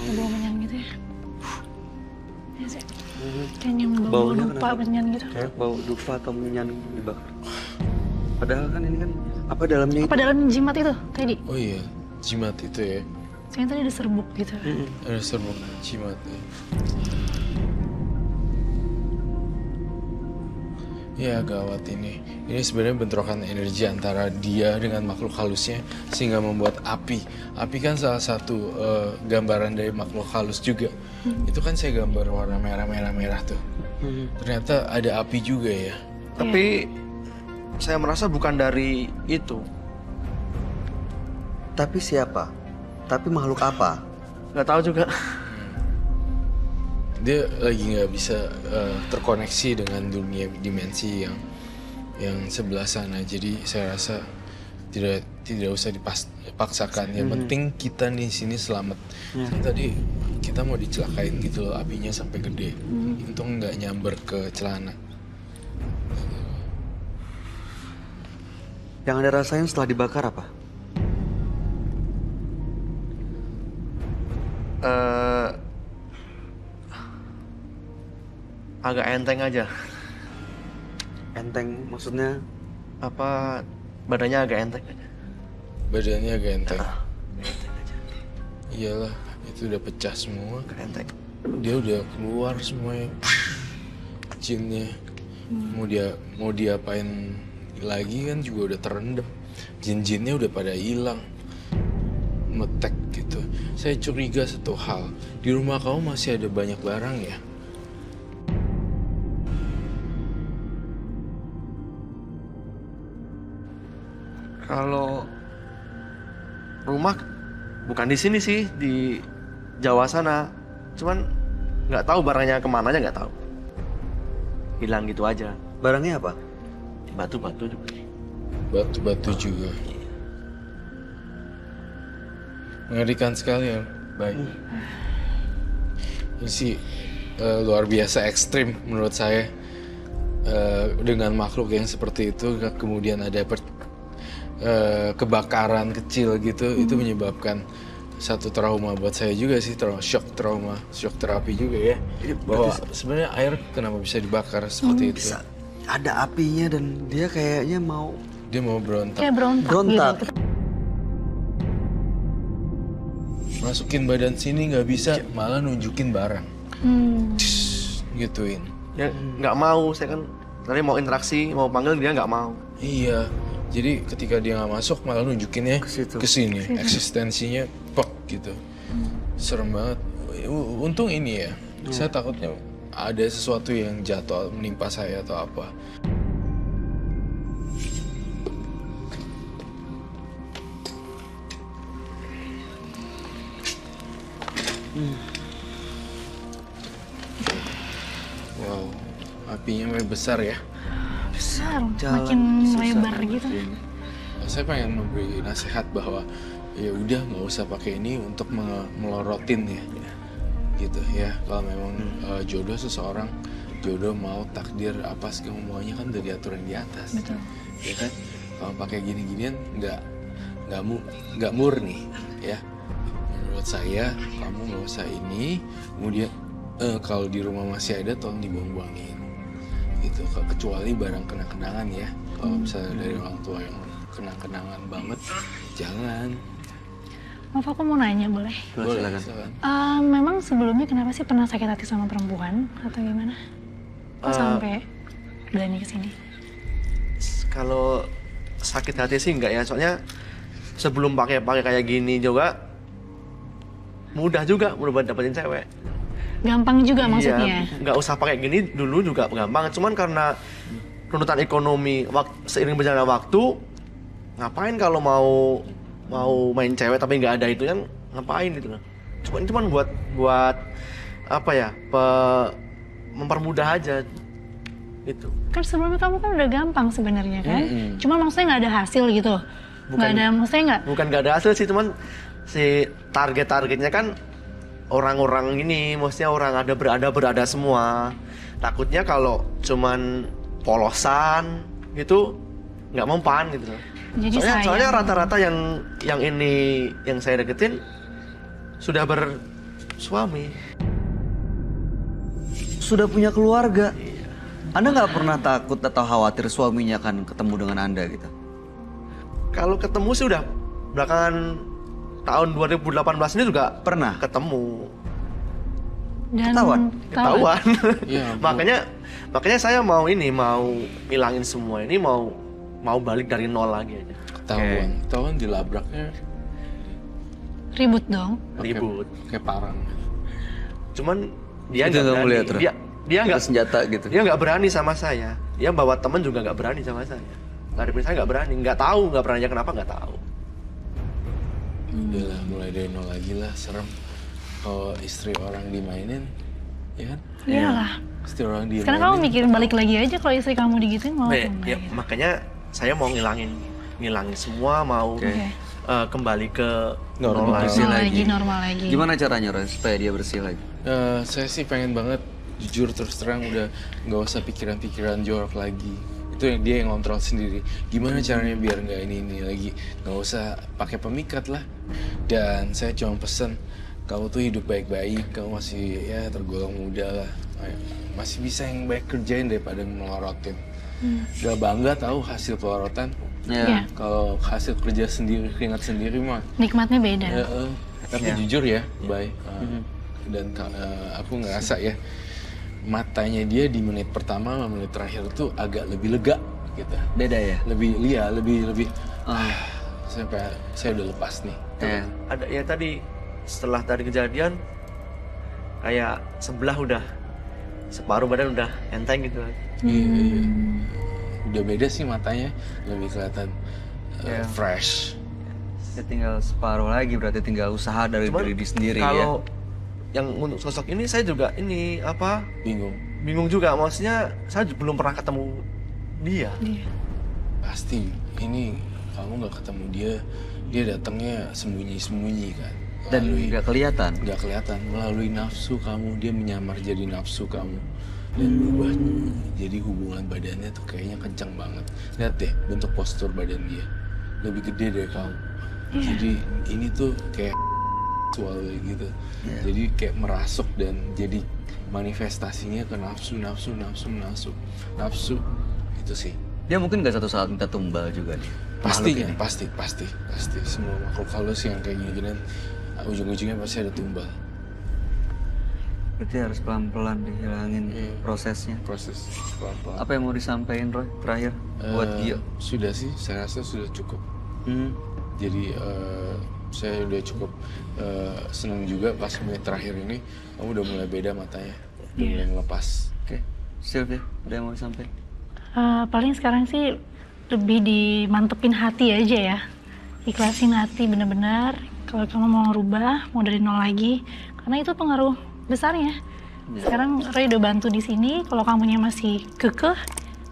Bau menyan gitu ya. Ya sih. Kayak nyium bau Baunya dupa kenapa? menyan gitu. Kayak bau dupa atau menyan dibakar. Padahal kan ini kan apa dalamnya itu? Apa dalam jimat itu tadi? Oh iya, jimat itu ya. Saya tadi ada serbuk gitu. Ada serbuk jimat ya. Ya gawat ini. Ini sebenarnya bentrokan energi antara dia dengan makhluk halusnya sehingga membuat api. Api kan salah satu gambaran dari makhluk halus juga. Itu kan saya gambar warna merah tuh. Ternyata ada api juga ya. Tapi saya merasa bukan dari itu. Tapi siapa? Tapi makhluk apa? Nggak tahu juga. Dia lagi nggak bisa terkoneksi dengan dunia dimensi yang sebelah sana. Jadi saya rasa tidak usah dipaksakan. Yang penting kita di sini selamat. Tadi kita mau dicelakain gitu loh, apinya sampai gede. Untung nggak nyamber ke celana. Yang Anda rasain setelah dibakar apa? Agak enteng aja. Enteng maksudnya? Apa badannya agak enteng aja. Badannya agak enteng. Iyalah, itu udah pecah semua. Agak enteng. Dia udah keluar semuanya. Jinnya. Mau diapain lagi kan juga udah terendam. Jin-jinnya udah pada hilang. Metek gitu. Saya curiga satu hal. Di rumah kamu masih ada banyak barang ya? Kalau rumah bukan di sini sih, di Jawa sana. Cuman nggak tahu barangnya kemana aja, nggak tahu. Hilang gitu aja. Barangnya apa? Di batu-batu juga. Batu-batu juga. Mengerikan sekali ya. Baik. Ini sih luar biasa ekstrim menurut saya. Dengan makhluk yang seperti itu, kemudian ada kebakaran kecil gitu, itu menyebabkan satu trauma buat saya juga sih, shock terapi juga ya. Bahwa sebenarnya air kenapa bisa dibakar seperti itu. Bisa. Ada apinya dan dia kayaknya mau berontak. Kayak berontak, berontak. gitu. Masukin badan sini nggak bisa, malah nunjukin barang. Gituin. Ya nggak mau, saya kan tadi mau interaksi, mau panggil dia nggak mau. Iya. Jadi ketika dia nggak masuk malah nunjukinnya ke sini. Eksistensinya pok gitu. Serem banget. Untung ini ya. Saya takutnya ada sesuatu yang jatuh menimpa saya atau apa. pipinya besar ya. Besar, Jalan makin susah lebar banget gitu. ini. Saya pengen memberi nasihat bahwa ya udah nggak usah pakai ini untuk melorotin ya, gitu ya. Kalau memang jodoh seseorang, jodoh mau takdir apa segala maunya kan udah diatur yang di atas. Betul. Ya kan? Kalau pakai gini-ginian nggak murni ya. Menurut saya kamu nggak usah ini. Kemudian kalau di rumah masih ada tolong dibuang-buangin. Gitu. Kecuali barang kenang-kenangan ya. Kalau misalnya dari orang tua yang kenang-kenangan banget, jangan. Maaf, aku mau nanya, boleh? Silakan. silakan. Memang sebelumnya kenapa sih pernah sakit hati sama perempuan atau gimana? Kok sampai berani kesini? Kalau sakit hati sih enggak ya, soalnya sebelum pakai kayak gini juga mudah juga buat dapetin cewek. Gampang juga maksudnya? Iya, nggak usah pakai gini dulu juga gampang. Cuman karena tuntutan ekonomi, seiring berjalannya waktu, ngapain kalau mau main cewek tapi nggak ada itu kan ngapain gitu loh. Cuman buat apa ya? Mempermudah aja gitu. Kan sebelumnya kamu kan udah gampang sebenarnya kan? Cuma maksudnya nggak ada hasil gitu? Nggak ada, maksudnya nggak? Bukan nggak ada hasil sih, cuman si targetnya kan orang-orang ini, maksudnya orang berada semua. Takutnya kalau cuman polosan gitu nggak mempan gitu loh. Jadi Soalnya rata-rata yang ini yang saya deketin sudah bersuami. Sudah punya keluarga. Anda nggak pernah takut atau khawatir suaminya akan ketemu dengan Anda gitu? Kalau ketemu sih udah belakangan tahun 2018 ini juga Pernah? ketemu. Dan Ketahuan. Ya, makanya saya mau hilangin semua ini, mau balik dari nol lagi aja. Ketahuan dilabraknya Ribut dong. Ribut. kayak parang. Cuman dia Itu nggak kamu berani. lihat, Ra? Dia nggak senjata gitu. Dia nggak berani sama saya. Dia bawa temen juga nggak berani sama saya. Ngadepin saya nggak berani. Nggak tahu, nggak pernah aja kenapa nggak tahu. Udahlah, mulai dari nol lagi lah, serem. Kalau istri orang dimainin, ya kan? Iyalah. Istri orang dimainin. Sekarang kamu mikir balik lagi aja kalau istri kamu digituin mau Ya, apa? makanya saya mau ngilangin semua, mau kembali ke Normal lagi. bersih lagi. Normal lagi. Gimana caranya Roy supaya dia bersih lagi? Saya sih pengen banget, jujur terus terang udah nggak usah pikiran-pikiran jorok lagi. Itu yang dia yang ngontrol sendiri. Gimana caranya biar nggak ini lagi? Nggak usah pakai pemikat lah. Dan saya cuma pesen, kamu tuh hidup baik-baik, kamu masih ya tergolong muda lah. Masih bisa yang baik kerjain daripada melorotin. Gak bangga tahu hasil pelorotan. Iya. Kalau hasil kerja sendiri, keringat sendiri mah. Nikmatnya beda. Tapi jujur ya, Bay. Dan aku ngerasa ya, matanya dia di menit pertama sama menit terakhir tuh agak lebih lega gitu. Beda ya? Lebih. Saya udah lepas nih. Ada ya tadi setelah tadi kejadian kayak sebelah udah separuh badan udah enteng gitu. Iya. Udah beda sih matanya, lebih kelihatan fresh. Ya tinggal separuh lagi, berarti tinggal usaha dari Cuman diri sendiri ya. kalau yang untuk sosok ini saya juga bingung juga, maksudnya saya belum pernah ketemu dia. Iya. Pasti ini kamu nggak ketemu dia datangnya sembunyi-sembunyi kan. Dan nggak kelihatan. Nggak kelihatan, melalui nafsu kamu, dia menyamar jadi nafsu kamu dan berubah jadi hubungan badannya tuh kayaknya kencang banget. Lihat deh bentuk postur badan dia lebih gede dari kamu. Jadi ini tuh kayak seksual gitu. Jadi kayak merasuk dan jadi manifestasinya ke nafsu itu sih. Dia mungkin nggak satu saat minta tumbal juga nih. Pastinya, pasti. Semua makhluk halus yang kayak gini-ginian ujung-ujungnya pasti ada tumbal. Berarti harus pelan-pelan dihilangin prosesnya. Proses pelan-pelan. Apa yang mau disampaikan Roy terakhir buat Gio? Sudah sih, saya rasa sudah cukup. Jadi saya udah cukup senang juga pas menit terakhir ini kamu udah mulai beda matanya, udah mulai ngelepas. Oke, Sylvia, ada yang mau disampaikan? Paling sekarang sih lebih dimantepin hati aja ya. Ikhlasin hati bener-bener. Kalau kamu mau rubah, mau dari nol lagi, karena itu pengaruh besarnya. Sekarang Roy udah bantu di sini. Kalau kamunya masih kekeh,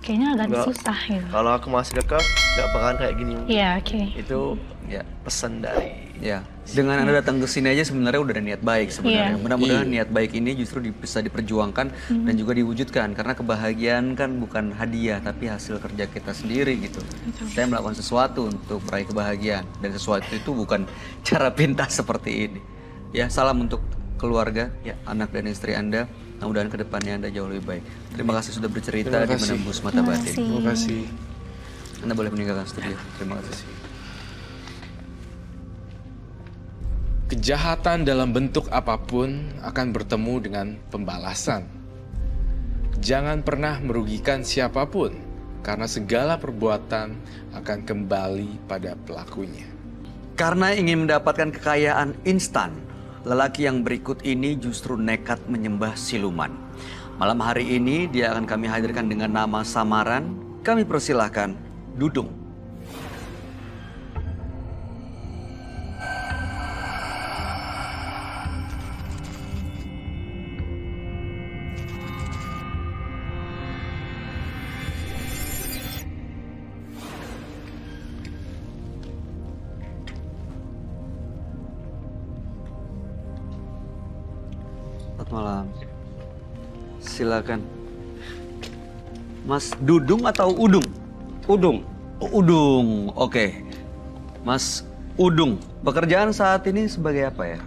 kayaknya agak Nggak. susah gitu. Kalau aku masih dekat, nggak bakalan kayak gini. Iya, oke. Itu ya pesan dari Ya, dengan Anda datang ke sini aja sebenarnya udah ada niat baik sebenarnya. Iya. Mudah-mudahan niat baik ini justru bisa diperjuangkan dan juga diwujudkan karena kebahagiaan kan bukan hadiah tapi hasil kerja kita sendiri gitu. Saya melakukan sesuatu untuk meraih kebahagiaan dan sesuatu itu bukan cara pintas seperti ini. Ya, salam untuk keluarga, ya anak dan istri Anda. Mudah-mudahan kedepannya Anda jauh lebih baik. Terima kasih sudah bercerita Terima di kasih. Menembus Mata Batin. Terima kasih. Anda boleh meninggalkan studio. Terima kasih. Kejahatan dalam bentuk apapun akan bertemu dengan pembalasan. Jangan pernah merugikan siapapun, karena segala perbuatan akan kembali pada pelakunya. Karena ingin mendapatkan kekayaan instan, lelaki yang berikut ini justru nekat menyembah siluman. Malam hari ini dia akan kami hadirkan dengan nama samaran. Kami persilahkan Dudung. Selamat malam. Silakan. Mas Dudung atau Udung? Udung. Oh, Udung. Oke. Mas Udung, pekerjaan saat ini sebagai apa ya?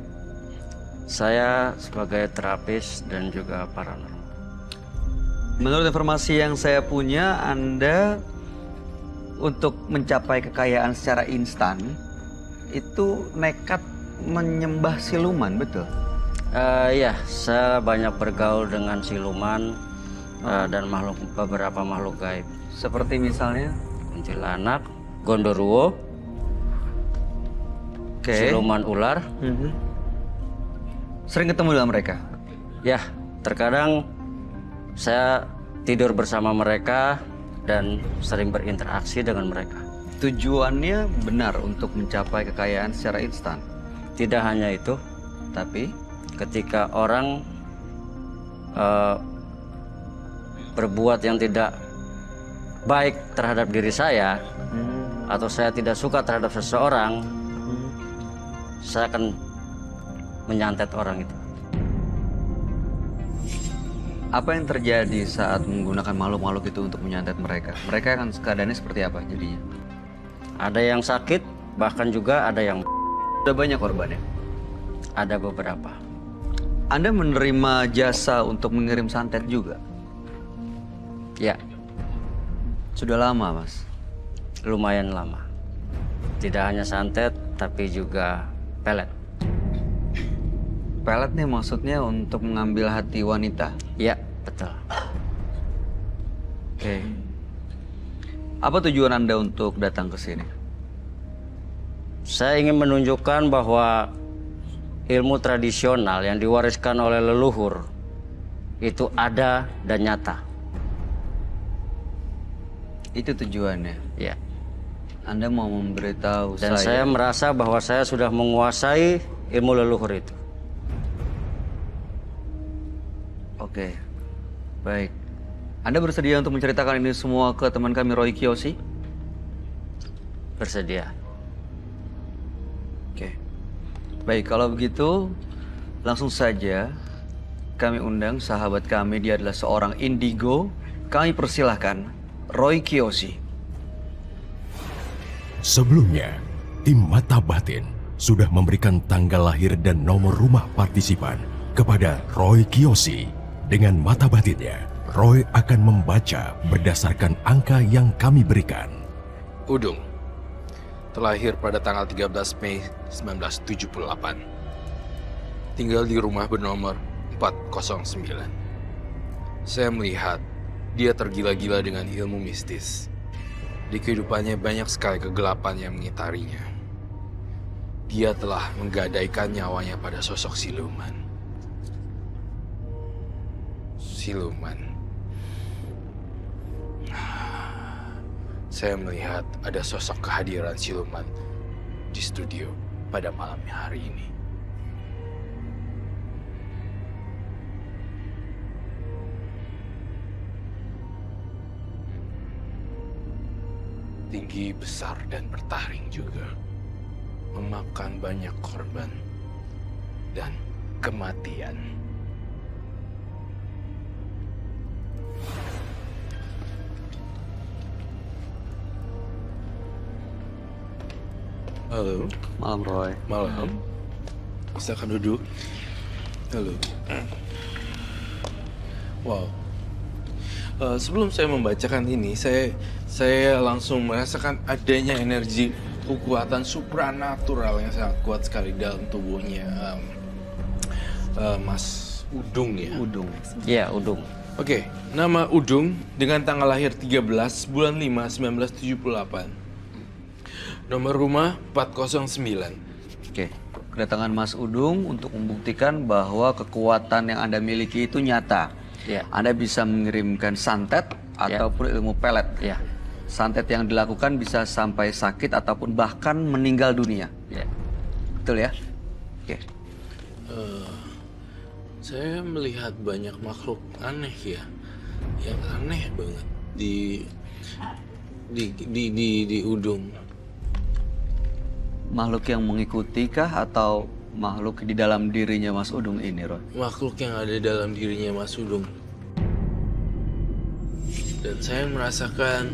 Saya sebagai terapis dan juga paranormal. Menurut informasi yang saya punya, Anda untuk mencapai kekayaan secara instan itu nekat menyembah siluman, betul? Iya, saya banyak bergaul dengan siluman dan beberapa makhluk gaib. Seperti misalnya? Kuntilanak, gondoruo, Oke. siluman ular. Sering ketemu dengan mereka? Ya, terkadang saya tidur bersama mereka dan sering berinteraksi dengan mereka. Tujuannya benar untuk mencapai kekayaan secara instan. Tidak hanya itu, Tapi ketika orang berbuat yang tidak baik terhadap diri saya, atau saya tidak suka terhadap seseorang, saya akan menyantet orang itu. apa yang terjadi saat menggunakan makhluk-makhluk itu untuk menyantet mereka? Mereka akan keadaannya seperti apa jadinya? Ada yang sakit, bahkan juga ada yang Sudah banyak korbannya. ada beberapa. Anda menerima jasa untuk mengirim santet juga? Ya, Sudah lama, Mas? lumayan lama. Tidak hanya santet, tapi juga pelet. Pelet nih maksudnya untuk mengambil hati wanita? Ya, betul. Oke. Apa tujuan Anda untuk datang ke sini? Saya ingin menunjukkan bahwa ilmu tradisional yang diwariskan oleh leluhur itu ada dan nyata. Itu tujuannya. Ya. Anda mau memberitahu Dan saya merasa bahwa saya sudah menguasai ilmu leluhur itu. Oke. Baik. Anda bersedia untuk menceritakan ini semua ke teman kami Roy Kiyoshi? Bersedia. Oke. Baik, kalau begitu langsung saja kami undang sahabat kami. Dia adalah seorang indigo. Kami persilahkan Roy Kiyoshi. Sebelumnya, tim Mata Batin sudah memberikan tanggal lahir dan nomor rumah partisipan kepada Roy Kiyoshi. Dengan mata batinnya, Roy akan membaca berdasarkan angka yang kami berikan. Udung, terlahir pada tanggal 13 Mei 1978. Tinggal di rumah bernomor 409. Saya melihat dia tergila-gila dengan ilmu mistis. Di kehidupannya banyak sekali kegelapan yang mengitarinya. Dia telah menggadaikan nyawanya pada sosok siluman. Saya melihat ada sosok kehadiran siluman di studio pada malam hari ini. tinggi, besar, dan bertaring juga. Memakan banyak korban dan kematian. Halo, Malam Roy. malam. Silakan duduk. Halo. Wow. Sebelum saya membacakan ini, saya langsung merasakan adanya energi kekuatan supranatural yang sangat kuat sekali dalam tubuhnya Mas Udung ya. Udung. Iya, Udung. Oke, nama Udung dengan tanggal lahir 13 bulan 5 1978. Nomor rumah 409. Oke. Kedatangan Mas Udung untuk membuktikan bahwa kekuatan yang Anda miliki itu nyata. Iya. Anda bisa mengirimkan santet Ya. ataupun ilmu pelet. Iya. Santet yang dilakukan bisa sampai sakit ataupun bahkan meninggal dunia. Iya. Betul ya? Oke. Saya melihat banyak makhluk aneh ya, yang aneh banget di Udung. Makhluk yang mengikuti kah atau makhluk di dalam dirinya Mas Udung ini, Roy? Makhluk yang ada dalam dirinya Mas Udung. Dan saya merasakan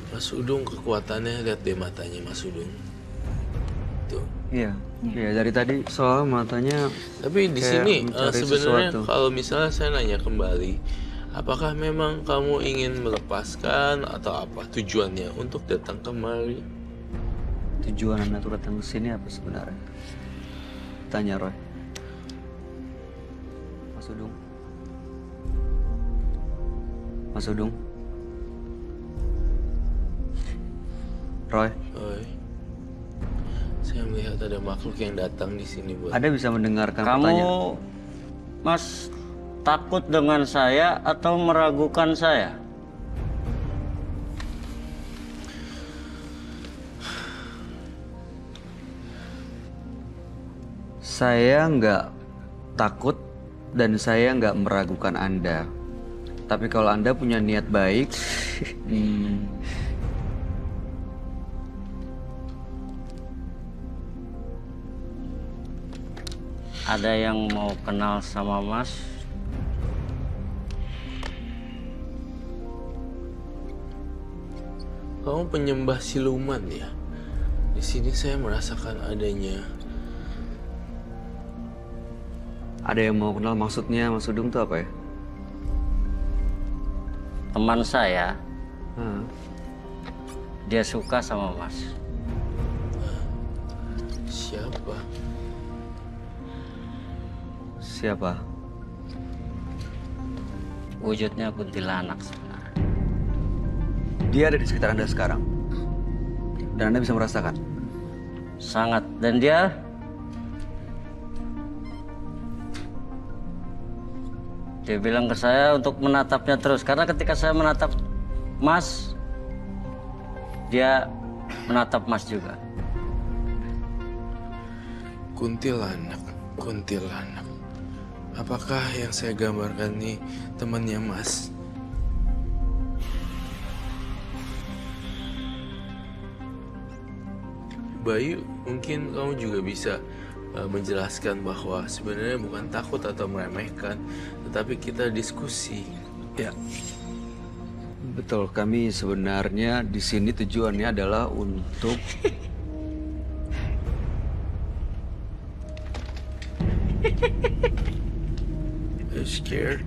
Mas Udung kekuatannya, lihat deh matanya Mas Udung. Tuh. Iya. Iya, dari tadi soal matanya. Tapi di Kayak sini mencari sebenarnya sesuatu. kalau misalnya saya nanya kembali, apakah memang kamu ingin melepaskan atau apa tujuannya untuk datang kemari? Tujuan Anda tuh datang ke sini apa sebenarnya? Tanya Roy. Mas Udung. Mas Udung. Roy, Oi. Saya melihat ada makhluk yang datang di sini buat. Anda bisa mendengarkan Kamu, pertanyaan? Mas, takut dengan saya atau meragukan saya? Saya nggak takut dan saya nggak meragukan Anda. Tapi kalau Anda punya niat baik, Ada yang mau kenal sama Mas? Kamu penyembah siluman ya? Di sini saya merasakan adanya. ada yang mau kenal maksudnya Mas Udung tuh apa ya? Teman saya, Hah. dia suka sama Mas. Siapa? Siapa? Wujudnya kuntilanak sebenarnya. Dia ada di sekitar Anda sekarang. Dan Anda bisa merasakan. Sangat. Dan dia bilang ke saya untuk menatapnya terus. Karena ketika saya menatap Mas, dia menatap Mas juga. Kuntilanak, kuntilanak. Apakah yang saya gambarkan nih temannya Mas? Bayu, mungkin kamu juga bisa menjelaskan bahwa sebenarnya bukan takut atau meremehkan, tetapi kita diskusi. Ya. Betul, kami sebenarnya di sini tujuannya adalah untuk Are you scared?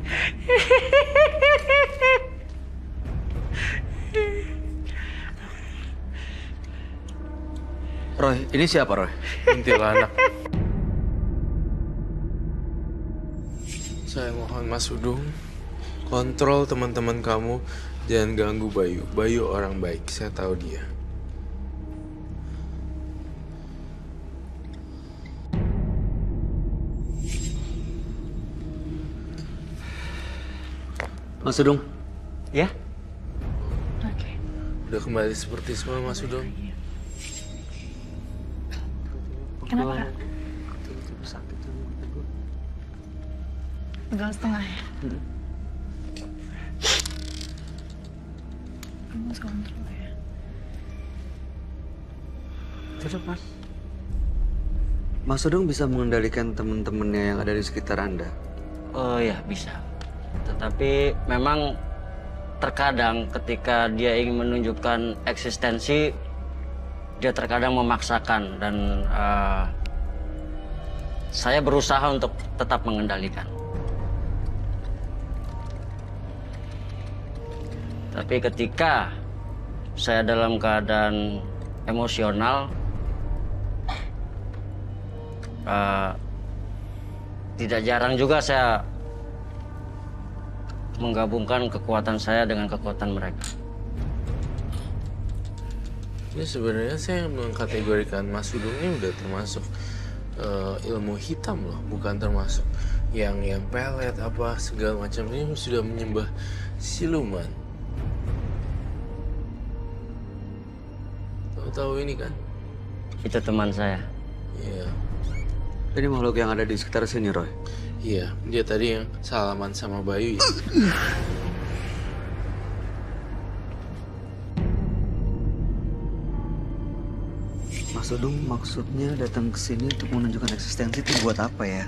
Roy, ini siapa Roy? Kuntilanak. Saya mohon Mas Udung, kontrol teman-teman kamu, jangan ganggu Bayu. Bayu orang baik, saya tahu dia. Mas Udung. Ya? Oke. Udah kembali seperti semua Mas Udung. Kenapa Kak? Pegal setengah ya? Kamu harus kontrol ya? Duduk, Mas. Mas Sudung bisa mengendalikan teman-temannya yang ada di sekitar Anda? Oh ya, bisa. Tetapi memang terkadang ketika dia ingin menunjukkan eksistensi, dia terkadang memaksakan dan saya berusaha untuk tetap mengendalikan. Tapi ketika saya dalam keadaan emosional, tidak jarang juga saya menggabungkan kekuatan saya dengan kekuatan mereka. Ini sebenarnya saya mengkategorikan Mas Sudung ini udah termasuk ilmu hitam loh, bukan termasuk yang pelet apa segala macam. Ini sudah menyembah siluman. Tahu ini kan? Itu teman saya. Iya. Ini makhluk yang ada di sekitar sini, Roy. Iya, dia tadi yang salaman sama Bayu ya. Mas Sudung maksudnya datang ke sini untuk menunjukkan eksistensi itu buat apa ya?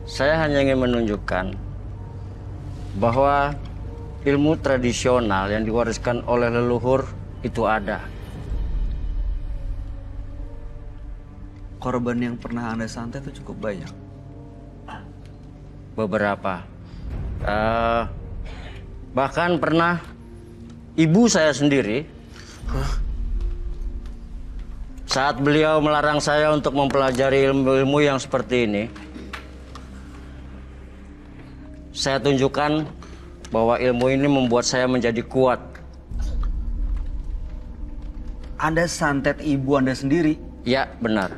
Saya hanya ingin menunjukkan bahwa ilmu tradisional yang diwariskan oleh leluhur itu ada. Korban yang pernah Anda santet itu cukup banyak. Beberapa. Bahkan pernah ibu saya sendiri, saat beliau melarang saya untuk mempelajari ilmu-ilmu yang seperti ini, saya tunjukkan bahwa ilmu ini membuat saya menjadi kuat. Anda santet ibu Anda sendiri? Ya, benar.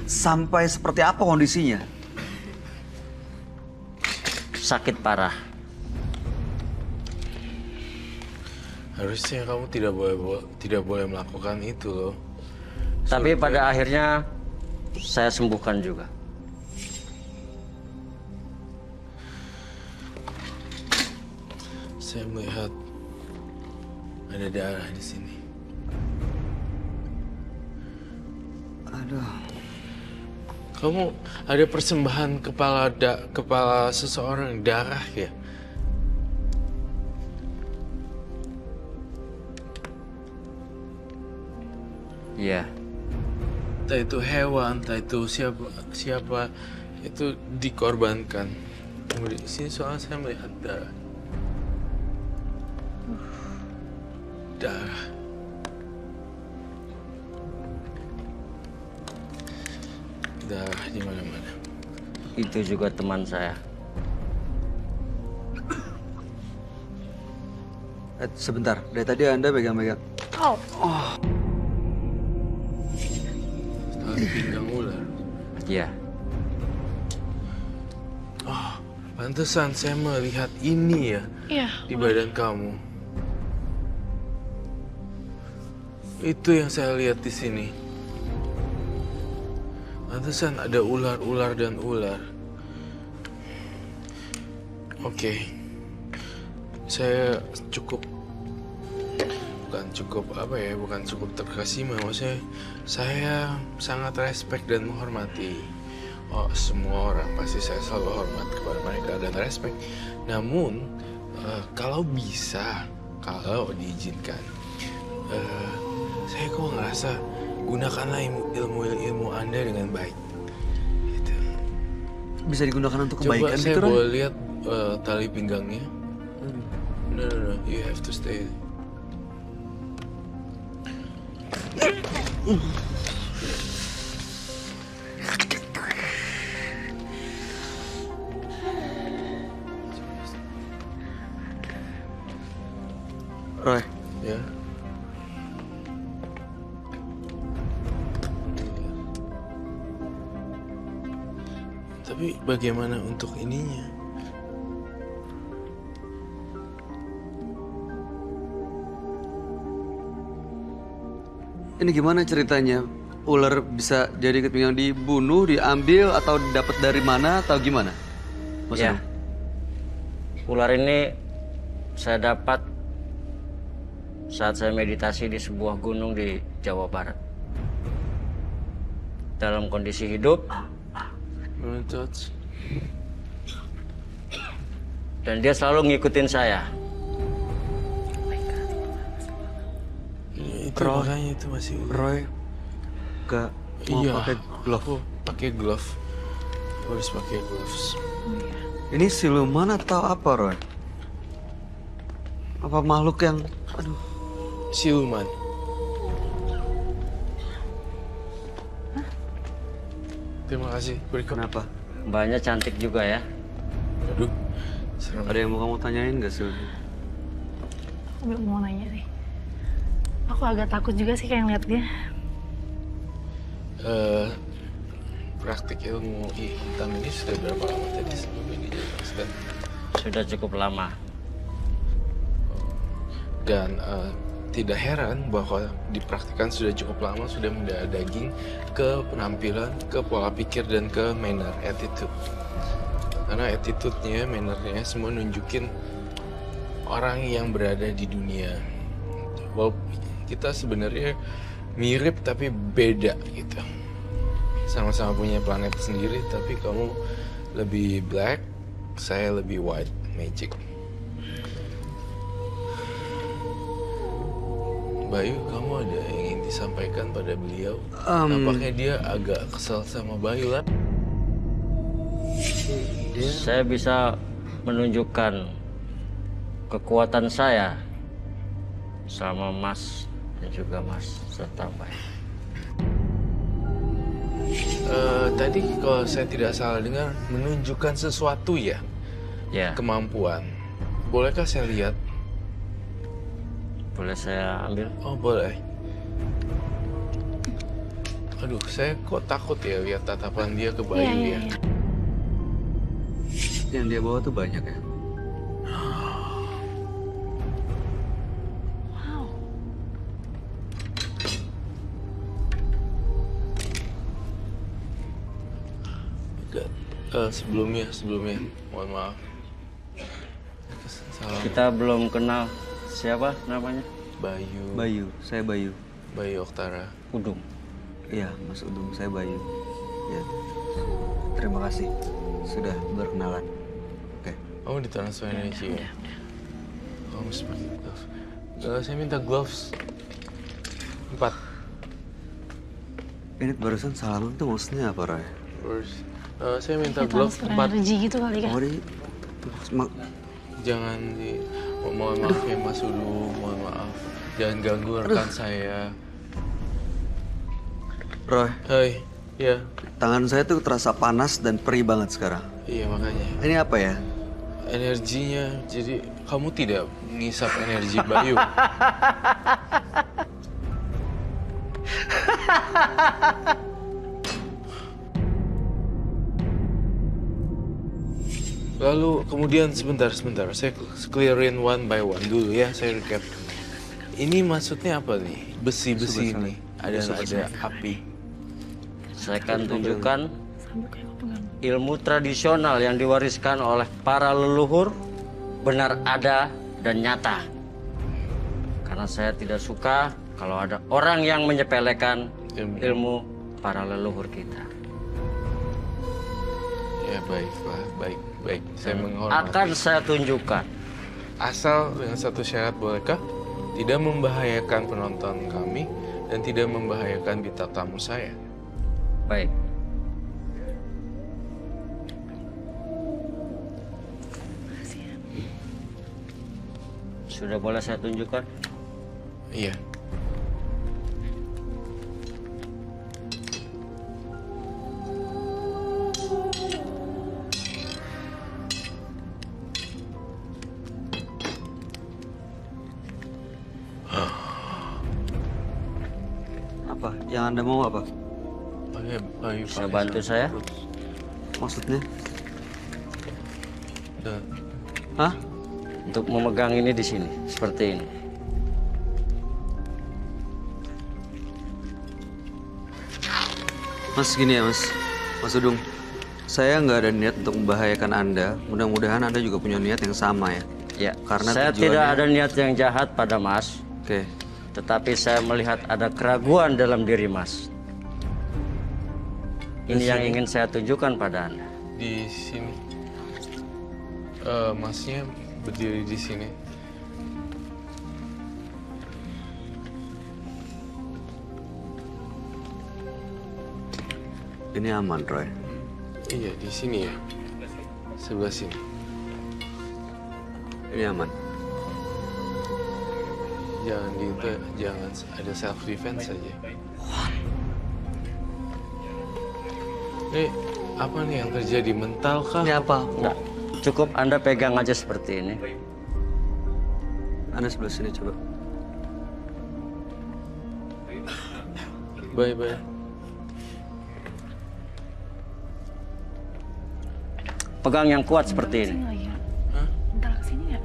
Sampai seperti apa kondisinya? Sakit parah. Harusnya kamu tidak boleh melakukan itu loh. Tapi pada akhirnya saya sembuhkan juga. Saya melihat ada darah di sini. Aduh. Kamu ada persembahan kepala seseorang darah ya? Iya. Entah itu hewan, entah itu siapa itu dikorbankan. Di sini soalnya saya melihat darah. Darah. Darah di mana-mana. Itu juga teman saya. Sebentar, dari tadi Anda pegang-pegang. Tali pinggang ular. Iya. Pantesan saya melihat ini ya Iya. di badan kamu. Itu yang saya lihat di sini. Pantesan ada ular-ular dan ular. Oke. Saya bukan cukup terkesima. Maksudnya saya sangat respect dan menghormati semua orang. Pasti saya selalu hormat kepada mereka dan respect. Namun kalau diizinkan, saya kok ngerasa gunakanlah ilmu Anda dengan baik. Gitu. Bisa digunakan untuk Coba kebaikan saya gitu, Roy? boleh lihat tali pinggangnya? No, you have to stay. Roy, Ya. Tapi bagaimana untuk ininya? ini gimana ceritanya? Ular bisa jadi ikat pinggang dibunuh, diambil, atau dapat dari mana, atau gimana? Mas Ya. Sudung? Ular ini saya dapat saat saya meditasi di sebuah gunung di Jawa Barat. Dalam kondisi hidup, Menuntut. dan dia selalu ngikutin saya. Itu makanya itu masih Roy gak mau iya. pakai glove. Aku pakai glove. Harus pakai gloves. Ini siluman atau apa, Roy? Apa makhluk yang... Aduh. Siluman. Terima kasih. Berikut. Kenapa? Mbaknya cantik juga ya. Aduh. Serem. Ada yang mau kamu tanyain gak sih? Aku mau nanya nih. Aku agak takut juga sih kayak ngeliat dia. Praktik ilmu hitam ini sudah berapa lama tadi sebelum ini dijelaskan? Sudah cukup lama. Dan tidak heran bahwa dipraktikkan sudah cukup lama, sudah mendarah daging ke penampilan, ke pola pikir, dan ke manner, attitude. Karena attitude-nya, manner-nya semua nunjukin orang yang berada di dunia. Walaupun kita sebenarnya mirip tapi beda gitu. Sama-sama punya planet sendiri, tapi kamu lebih black, saya lebih white magic. Bayu, kamu ada yang ingin disampaikan pada beliau? Nampaknya dia agak kesal sama Bayu lah. Saya bisa menunjukkan kekuatan saya sama Mas dan juga Mas serta Mbak. Tadi kalau saya tidak salah dengar menunjukkan sesuatu ya, Ya, kemampuan. Bolehkah saya lihat? boleh saya ambil? Oh boleh. Aduh, saya kok takut ya lihat tatapan dia ke Bayu Iya. ya. Yang dia bawa tuh banyak ya? Wow. Enggak. Sebelumnya, mohon maaf. Salam Kita belum kenal siapa namanya? Bayu. Bayu, saya Bayu. Bayu Oktara. Udung. Iya, Mas Udung, saya Bayu. Ya. Terima kasih sudah berkenalan. Oke. Kamu ditransfer energi ya? Kamu seperti gloves. Saya minta gloves 4. Ini barusan salaman tuh maksudnya apa, Roy? Terus saya minta Kayak gloves transfer 4. energi gitu kali kan. Oh, di... Jangan di... Mohon maaf ya Mas Udung, mohon maaf. Jangan ganggu rekan saya. Roy, Hai, ya. tangan saya tuh terasa panas dan perih banget sekarang. Iya makanya. Ini apa ya? Energinya, jadi kamu tidak ngisap energi Bayu. Lalu kemudian sebentar, saya clearin one by one dulu ya, saya recap. Ini maksudnya apa nih? Besi-besi ini, ada api. Saya akan tunjukkan Sabuk kayak aku pegang. ilmu tradisional yang diwariskan oleh para leluhur benar ada dan nyata. Karena saya tidak suka kalau ada orang yang menyepelekan ilmu para leluhur kita. Ya baiklah, baik. Saya menghormati. Akan saya tunjukkan. Asal dengan satu syarat, bolehkah? Tidak membahayakan penonton kami dan tidak membahayakan bintang tamu saya. Baik. Sudah boleh saya tunjukkan? Iya. Apa? Yang Anda mau apa? Bayu, Bisa bantu saya? Maksudnya? Dan Hah? Untuk memegang ini di sini, seperti ini. Mas gini ya Mas Udung. Saya nggak ada niat untuk membahayakan Anda. Mudah-mudahan Anda juga punya niat yang sama ya. Ya, Karena saya tujuannya- tidak ada niat yang jahat pada Mas. Oke. Tetapi saya melihat ada keraguan dalam diri Mas. Ini yang ingin saya tunjukkan pada Anda. Di sini. Masnya berdiri di sini. Ini aman, Roy. Iya, di sini ya. Sebelah sini. Ini aman. Jangan gitu, jangan ada self defense saja. Ini apa nih yang terjadi? Mental kah? Ini apa? Enggak. Cukup Anda pegang aja seperti ini. Anda sebelah sini coba. Bye. Pegang yang kuat seperti ini. Sini lagi ya. Bentar kesini ya.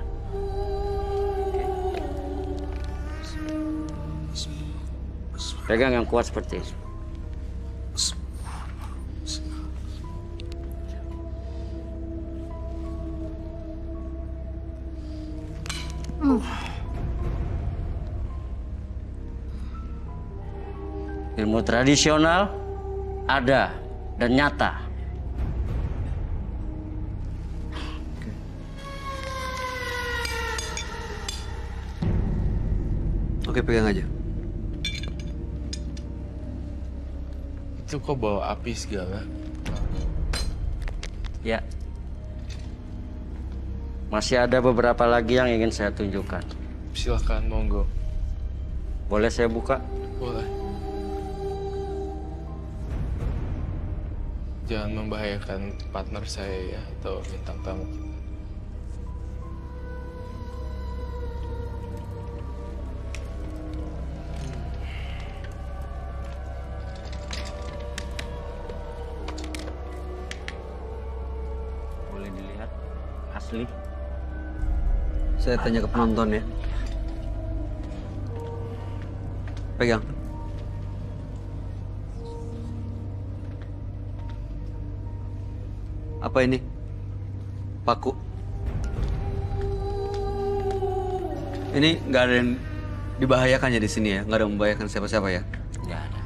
Pegang yang kuat seperti ini. Ilmu tradisional ada dan nyata. Oke, pegang aja. Itu kok bawa api segala? Ya. Masih ada beberapa lagi yang ingin saya tunjukkan. Silahkan, monggo. Boleh saya buka? Boleh. Jangan membahayakan partner saya ya, atau bintang tamu kita. Boleh dilihat. Asli. Saya tanya ke penonton ya. Pegang. Apa ini? Paku. Ini nggak ada yang dibahayakan ya di sini ya? Nggak ada yang membahayakan siapa-siapa ya? Nggak ada.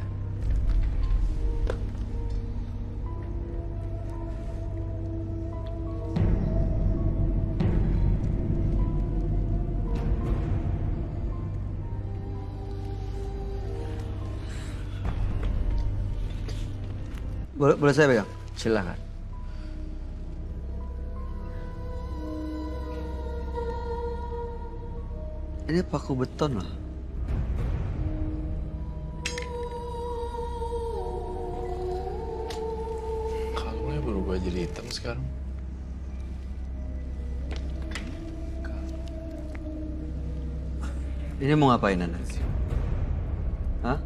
Boleh saya pegang? Silakan. Ini paku beton loh. Kalungnya berubah jadi hitam sekarang. Ini mau ngapain Anda? Hah?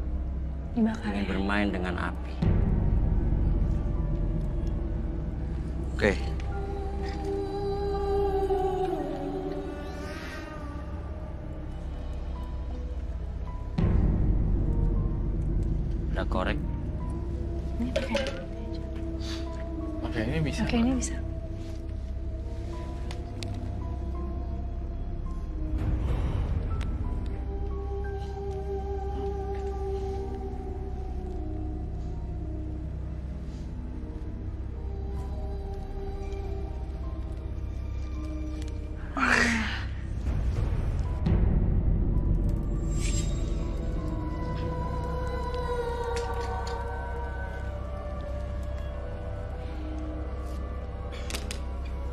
Dibakar Ingin ya. bermain dengan api. Oke. Ada korek. Ini pakai. Oke, ini bisa. Oke, ini bisa.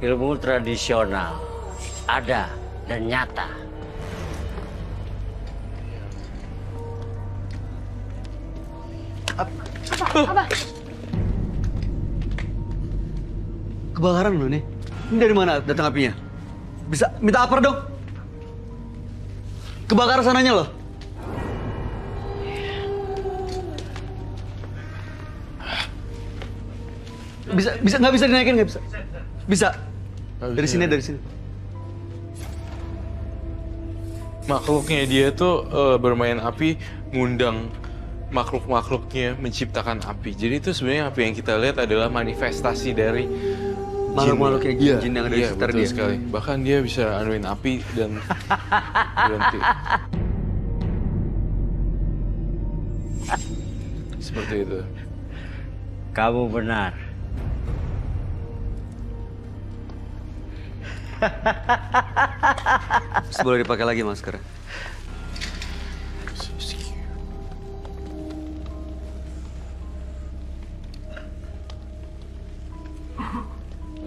Ilmu tradisional ada dan nyata. Apa? Kebakaran loh nih. Ini dari mana datang apinya? Bisa minta upper dong? Kebakaran sananya loh. Bisa nggak bisa dinaikin nggak bisa? Bisa. Dari sini. Makhluknya dia tuh bermain api, ngundang makhluk-makhluknya menciptakan api. Jadi itu sebenarnya api yang kita lihat adalah manifestasi dari Makhluk-makhluk kayak Iya, jin yang ada di iya, sekitar betul dia. sekali. Bahkan dia bisa anuin api dan berhenti. Seperti itu. Kamu benar. Boleh dipakai lagi masker.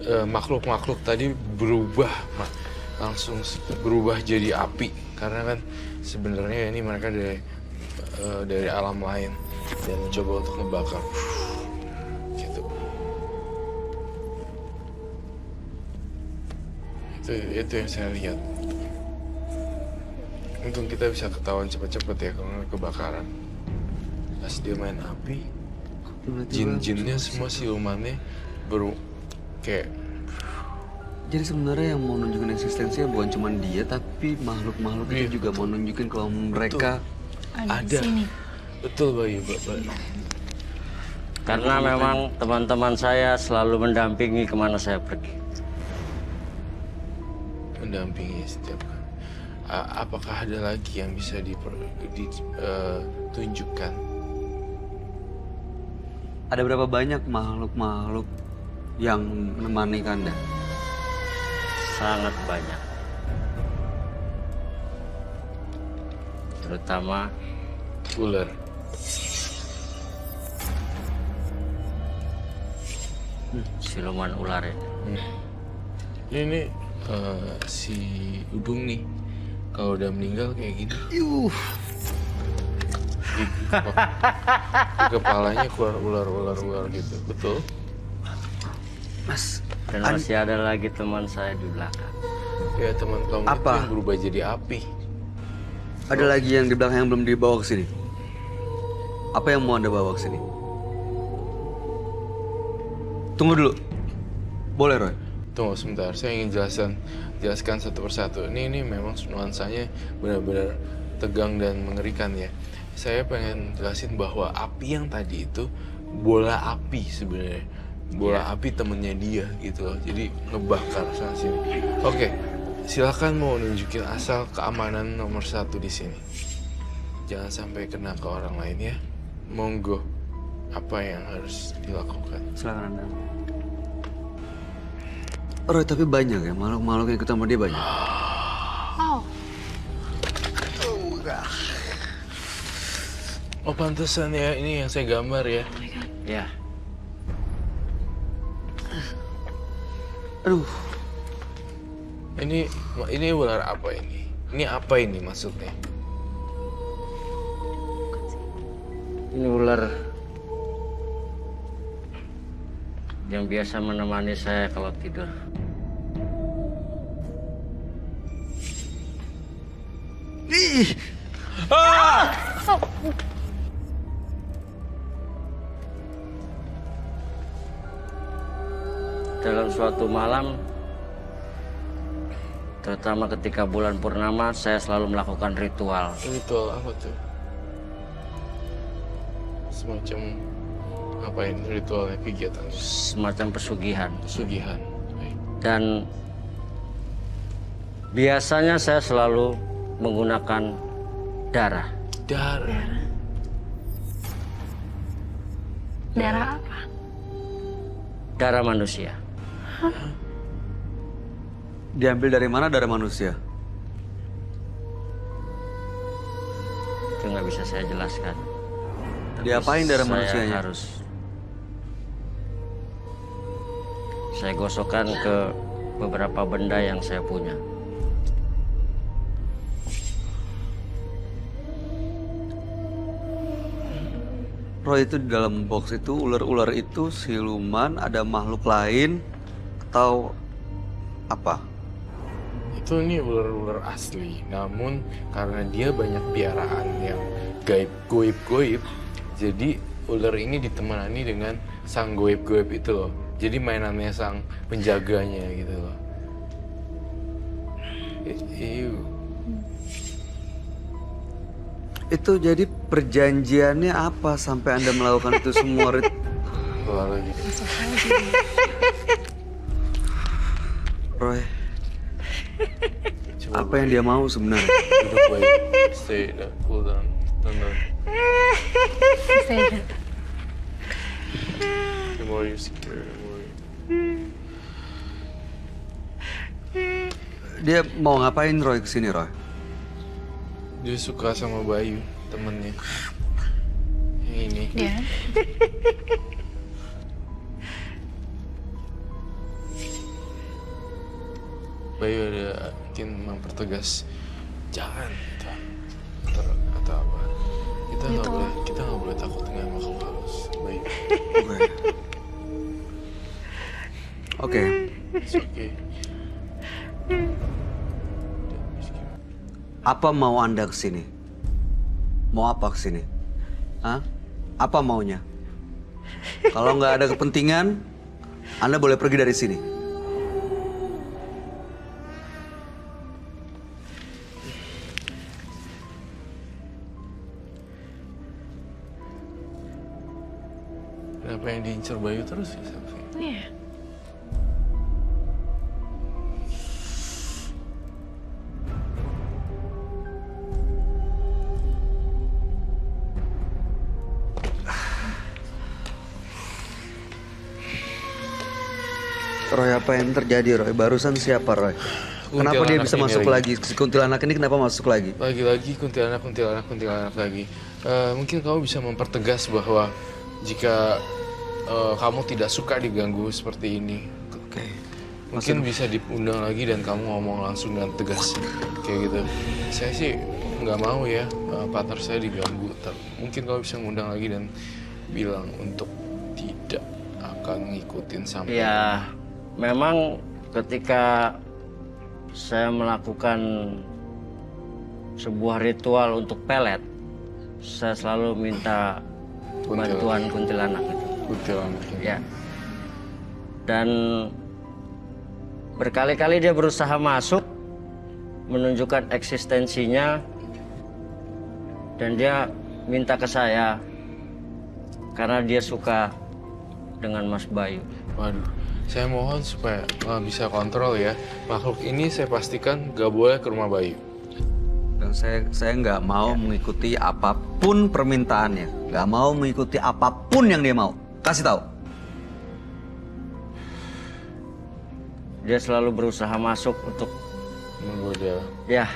Makhluk-makhluk tadi berubah, langsung berubah jadi api karena kan sebenarnya ini mereka dari alam lain dan coba untuk ngebakar gitu. Itu yang saya lihat. Untung kita bisa ketahuan cepet-cepet ya kalau nggak kebakaran. Pas dia main api, jin-jinnya semua silumannya kayak. Jadi sebenarnya yang mau nunjukin eksistensinya bukan cuma dia, tapi makhluk-makhluk itu juga mau nunjukin kalau mereka Ada di sini. Betul Bayu, Bapak. Karena memang teman-teman saya selalu mendampingi kemana saya pergi. Mendampingi setiap kali. Apakah ada lagi yang bisa ditunjukkan? ada berapa banyak makhluk-makhluk yang menemani Kanda? Sangat banyak. Terutama Ular. siluman ular ini. Ini si Udung nih, kalau udah meninggal kayak gini. Di kepalanya keluar ular gitu, betul? Mas, Dan masih ada lagi teman saya di belakang. Ya teman kamu itu Apa? yang berubah jadi api. ada lagi yang di belakang yang belum dibawa ke sini. Apa yang mau Anda bawa ke sini? Tunggu dulu. Boleh, Roy? Tunggu sebentar, saya ingin jelaskan satu persatu. Ini memang nuansanya benar-benar tegang dan mengerikan ya. Saya pengen jelasin bahwa api yang tadi itu bola api sebenarnya. Bola api temennya dia gitu loh. Jadi ngebakar sana sini. Oke, silakan mau nunjukin asal keamanan nomor 1 di sini. Jangan sampai kena ke orang lain ya. Monggo, apa yang harus dilakukan? Silakan Anda. Roy, tapi banyak ya makhluk-makhluk yang ikut sama dia banyak. Oh, Oh pantesan ya, ini yang saya gambar ya. Ya, Aduh, Ini ular apa ini? Ini apa ini maksudnya? ini ular yang biasa menemani saya kalau tidur. Dalam suatu malam, terutama ketika bulan purnama, saya selalu melakukan ritual. Ritual apa tuh? Semacam apa ini ritualnya, kegiatan Semacam pesugihan. pesugihan. Baik. Dan biasanya saya selalu menggunakan darah. Darah. darah apa? Darah manusia. diambil dari mana darah manusia? Itu nggak bisa saya jelaskan. Diapain darah Saya manusianya? harus saya gosokkan ke beberapa benda yang saya punya. Roy, itu di dalam box itu ular-ular itu siluman, ada makhluk lain atau apa? Itu ini ular-ular asli. Namun karena dia banyak piaraan yang goib, jadi ular ini ditemani dengan sang goib itu loh. Jadi mainannya sang penjaganya gitu loh. Itu jadi perjanjiannya apa sampai Anda melakukan itu semua? Lalu gitu. Roy, Coba apa yang dia mau sebenarnya? duduk baik. Stay, cool down. Tonton. Say that. The more you secure, the more you... Dia mau ngapain Roy kesini, Roy? Dia suka sama Bayu, temennya. Yang ini. Dia. Bayu ada mungkin mempertegas jangan gitu. Atau apa. Kita nggak boleh takut dengan makhluk halus. Bayu. Oke. It's okay. Apa mau Anda kesini? Mau apa kesini? Hah? Apa maunya? Kalau nggak ada kepentingan, Anda boleh pergi dari sini. Kenapa yang diincar Bayu terus ya, Safi? Iya. Roy, apa yang terjadi, Roy? Barusan siapa, Roy? Kenapa dia Kuntilanak bisa ini masuk lagi. lagi? Si kuntilanak ini kenapa masuk lagi? Lagi-lagi kuntilanak lagi. Mungkin kamu bisa mempertegas bahwa jika kamu tidak suka diganggu seperti ini, Oke. mungkin bisa diundang lagi dan kamu ngomong langsung dengan tegas kayak gitu. Saya sih nggak mau ya partner saya diganggu. Mungkin kamu bisa ngundang lagi dan bilang untuk tidak akan ngikutin sampai. Ya, memang ketika saya melakukan sebuah ritual untuk pelet, saya selalu minta bantuan kuntilanak itu. Kuntilanak ini. Ya. Dan berkali-kali dia berusaha masuk, menunjukkan eksistensinya, dan dia minta ke saya karena dia suka dengan Mas Bayu. Waduh, saya mohon supaya bisa kontrol ya. Makhluk ini saya pastikan gak boleh ke rumah Bayu. Dan saya nggak mau mengikuti apapun permintaannya. Nggak mau mengikuti apapun yang dia mau. Kasih tahu. Dia selalu berusaha masuk untuk, Menggoda. ya,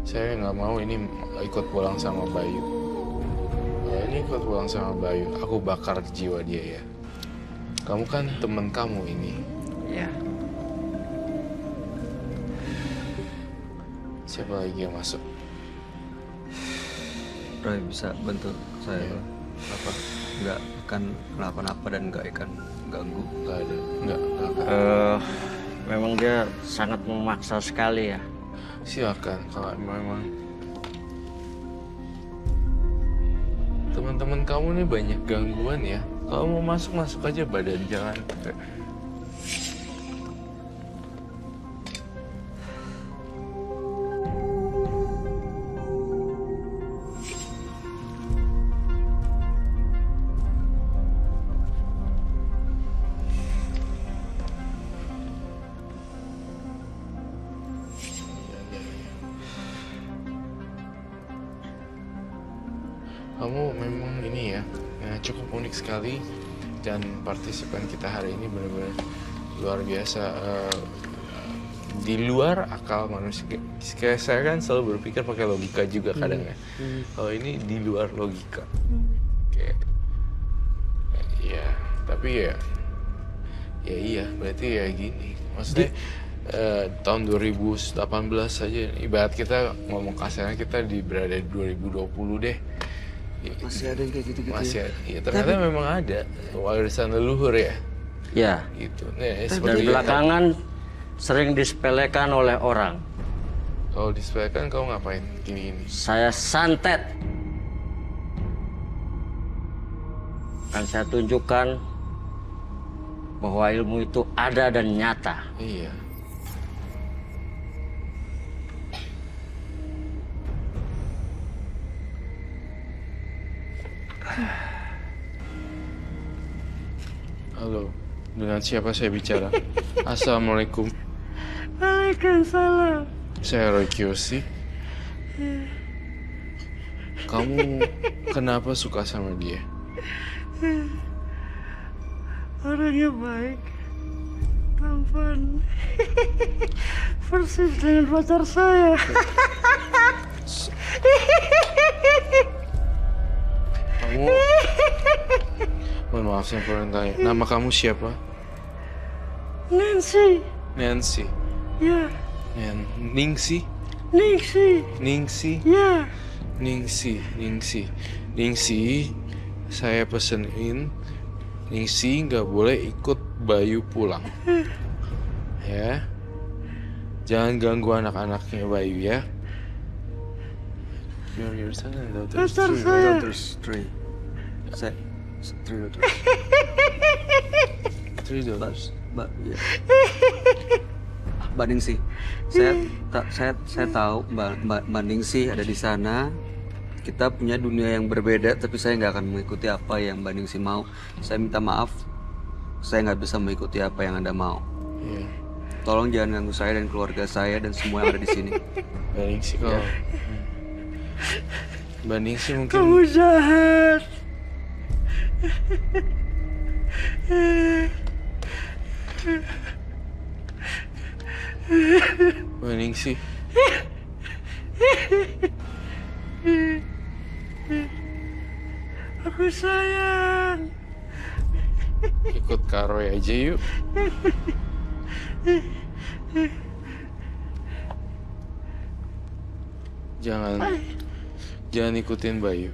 Saya nggak mau ini ikut pulang sama Bayu. Ya, ini ikut pulang sama Bayu. Aku bakar jiwa dia ya. Kamu kan temen kamu ini. ya. Siapa lagi yang masuk? Roy, bisa bantu saya? Iya. Apa? Nggak akan kenapa-napa dan nggak akan ganggu. Gak ada. Nggak akan. Memang dia sangat memaksa sekali ya. Silakan kalau memang teman-teman kamu nih banyak gangguan ya. Kalau mau masuk aja badan jangan. Kamu memang ini ya, cukup unik sekali dan partisipan kita hari ini benar-benar luar biasa. Di luar akal manusia. Kayak saya kan selalu berpikir pakai logika juga kadang ya. Kalau ini di luar logika. Kayak, ya, tapi ya iya, berarti ya gini. Maksudnya tahun 2018 saja, ibarat kita ngomong kasarnya kita berada di 2020 deh. Masih ada yang kayak gitu-gitu. Masih ada. Ya, ternyata memang ada warisan leluhur ya. Ya. Gitu. Nah, Dan seperti belakangan sering disepelekan oleh orang. kalau disepelekan kau ngapain gini-gini? Saya santet. Dan saya tunjukkan bahwa ilmu itu ada dan nyata. Iya. Halo, dengan siapa saya bicara? Assalamualaikum. Waalaikumsalam. Saya Roy Kiyoshi. Kamu kenapa suka sama dia? Orangnya baik, tampan, persis dengan pacar saya. Kamu, mohon maaf saya pernah tanya. Nama kamu siapa? Nancy, Nancy. ya, Ningsi. Nixie, Ningsi. ya. Ningsi, saya pesenin Ningsi nggak boleh ikut Bayu pulang. Ya, jangan ganggu anak-anaknya Bayu ya. Your son and daughter's Pacar three, saya. Daughters, three. Three daughters. three daughters. Mbak, ya. Mbak Ningsi, saya tahu Mbak Ningsi ada di sana. Kita punya dunia yang berbeda, tapi saya nggak akan mengikuti apa yang Mbak Ningsi mau. Saya minta maaf, saya nggak bisa mengikuti apa yang Anda mau. Iya. Tolong jangan ganggu saya dan keluarga saya dan semua yang ada di sini. Mbak Ningsi kalau Mbak Ningsi mungkin Kamu jahat. Mbak Ningsi. Aku sayang. Ikut Kak Roy aja yuk. Jangan ikutin Bayu.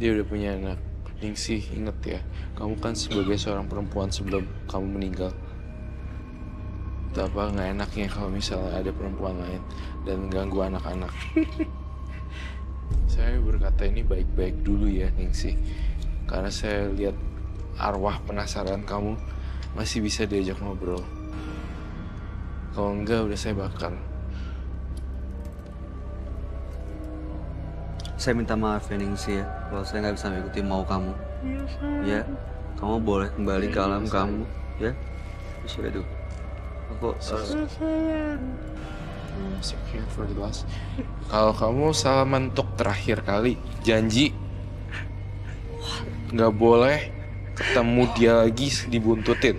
Dia udah punya anak. Ningsi, inget ya, kamu kan sebagai seorang perempuan sebelum kamu meninggal. Apa nggak enaknya kalau misalnya ada perempuan lain dan ganggu anak-anak. Saya berkata ini baik-baik dulu ya Ningsi, karena saya lihat arwah penasaran kamu masih bisa diajak ngobrol. Kalau enggak udah saya bakar. Saya minta maaf ya Ningsi ya, kalau saya nggak bisa mengikuti mau kamu. Iya, sayang. Ya, kamu boleh kembali ke alam kamu. Ya, sudah dulu. Aku Sayang. Secure for the last. Kalau kamu salah mentok terakhir kali, janji nggak boleh ketemu dia lagi dibuntutin.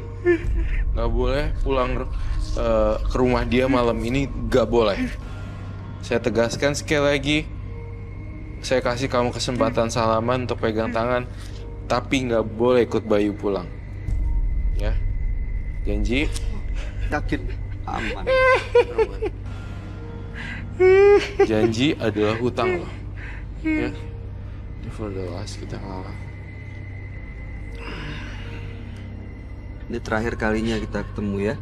Nggak boleh pulang ke rumah dia malam ini, nggak boleh. Saya tegaskan sekali lagi, saya kasih kamu kesempatan salaman untuk pegang tangan, tapi nggak boleh ikut Bayu pulang. Ya, janji. yakin aman. Janji adalah hutang loh. Ya, for the last kita ngalah. Ini terakhir kalinya kita ketemu ya.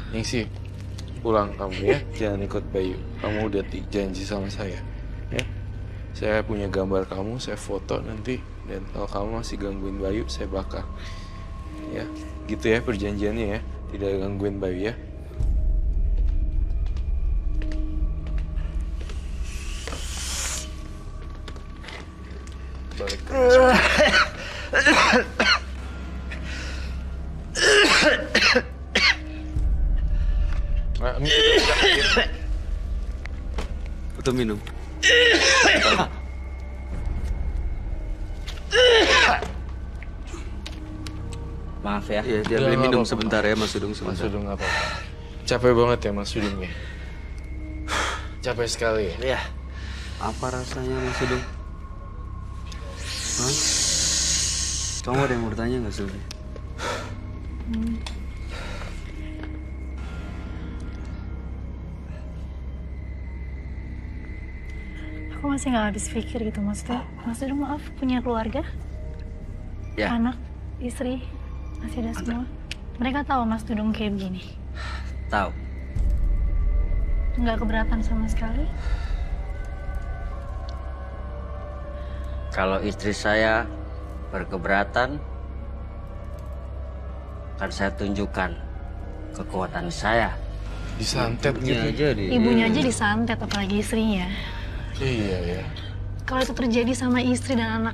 Ningsi, pulang kamu ya, jangan ikut Bayu. Kamu udah janji sama saya, ya. Saya punya gambar kamu, saya foto nanti. Dan kalau kamu masih gangguin Bayu, saya bakar. Ya, gitu ya perjanjiannya ya. Tidak gangguin Bayu ya. Balik ke Untuk minum. Maaf ya. Iya, dia beli minum sebentar ya Mas Sudung Mas sebentar. Sudung nggak apa-apa. Capek banget ya Mas Sudung ya. Capek sekali ya. Iya. Apa rasanya Mas Sudung? Hah? Kamu ada yang mau bertanya nggak Sudung? Aku masih nggak habis pikir gitu, maksudnya. Mas Dudung maaf, punya keluarga, Ya. anak, istri, masih ada semua. Mereka tahu Mas Dudung kayak begini. Tahu. Nggak keberatan sama sekali. Kalau istri saya berkeberatan, akan saya tunjukkan kekuatan saya. Disantet gitu. Ibunya aja disantet, apalagi istrinya. Iya ya. Kalau itu terjadi sama istri dan anak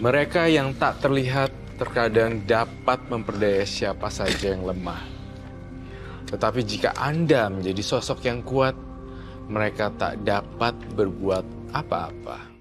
Mereka yang tak terlihat terkadang dapat memperdaya siapa saja yang lemah. Tetapi jika Anda menjadi sosok yang kuat, mereka tak dapat berbuat apa-apa.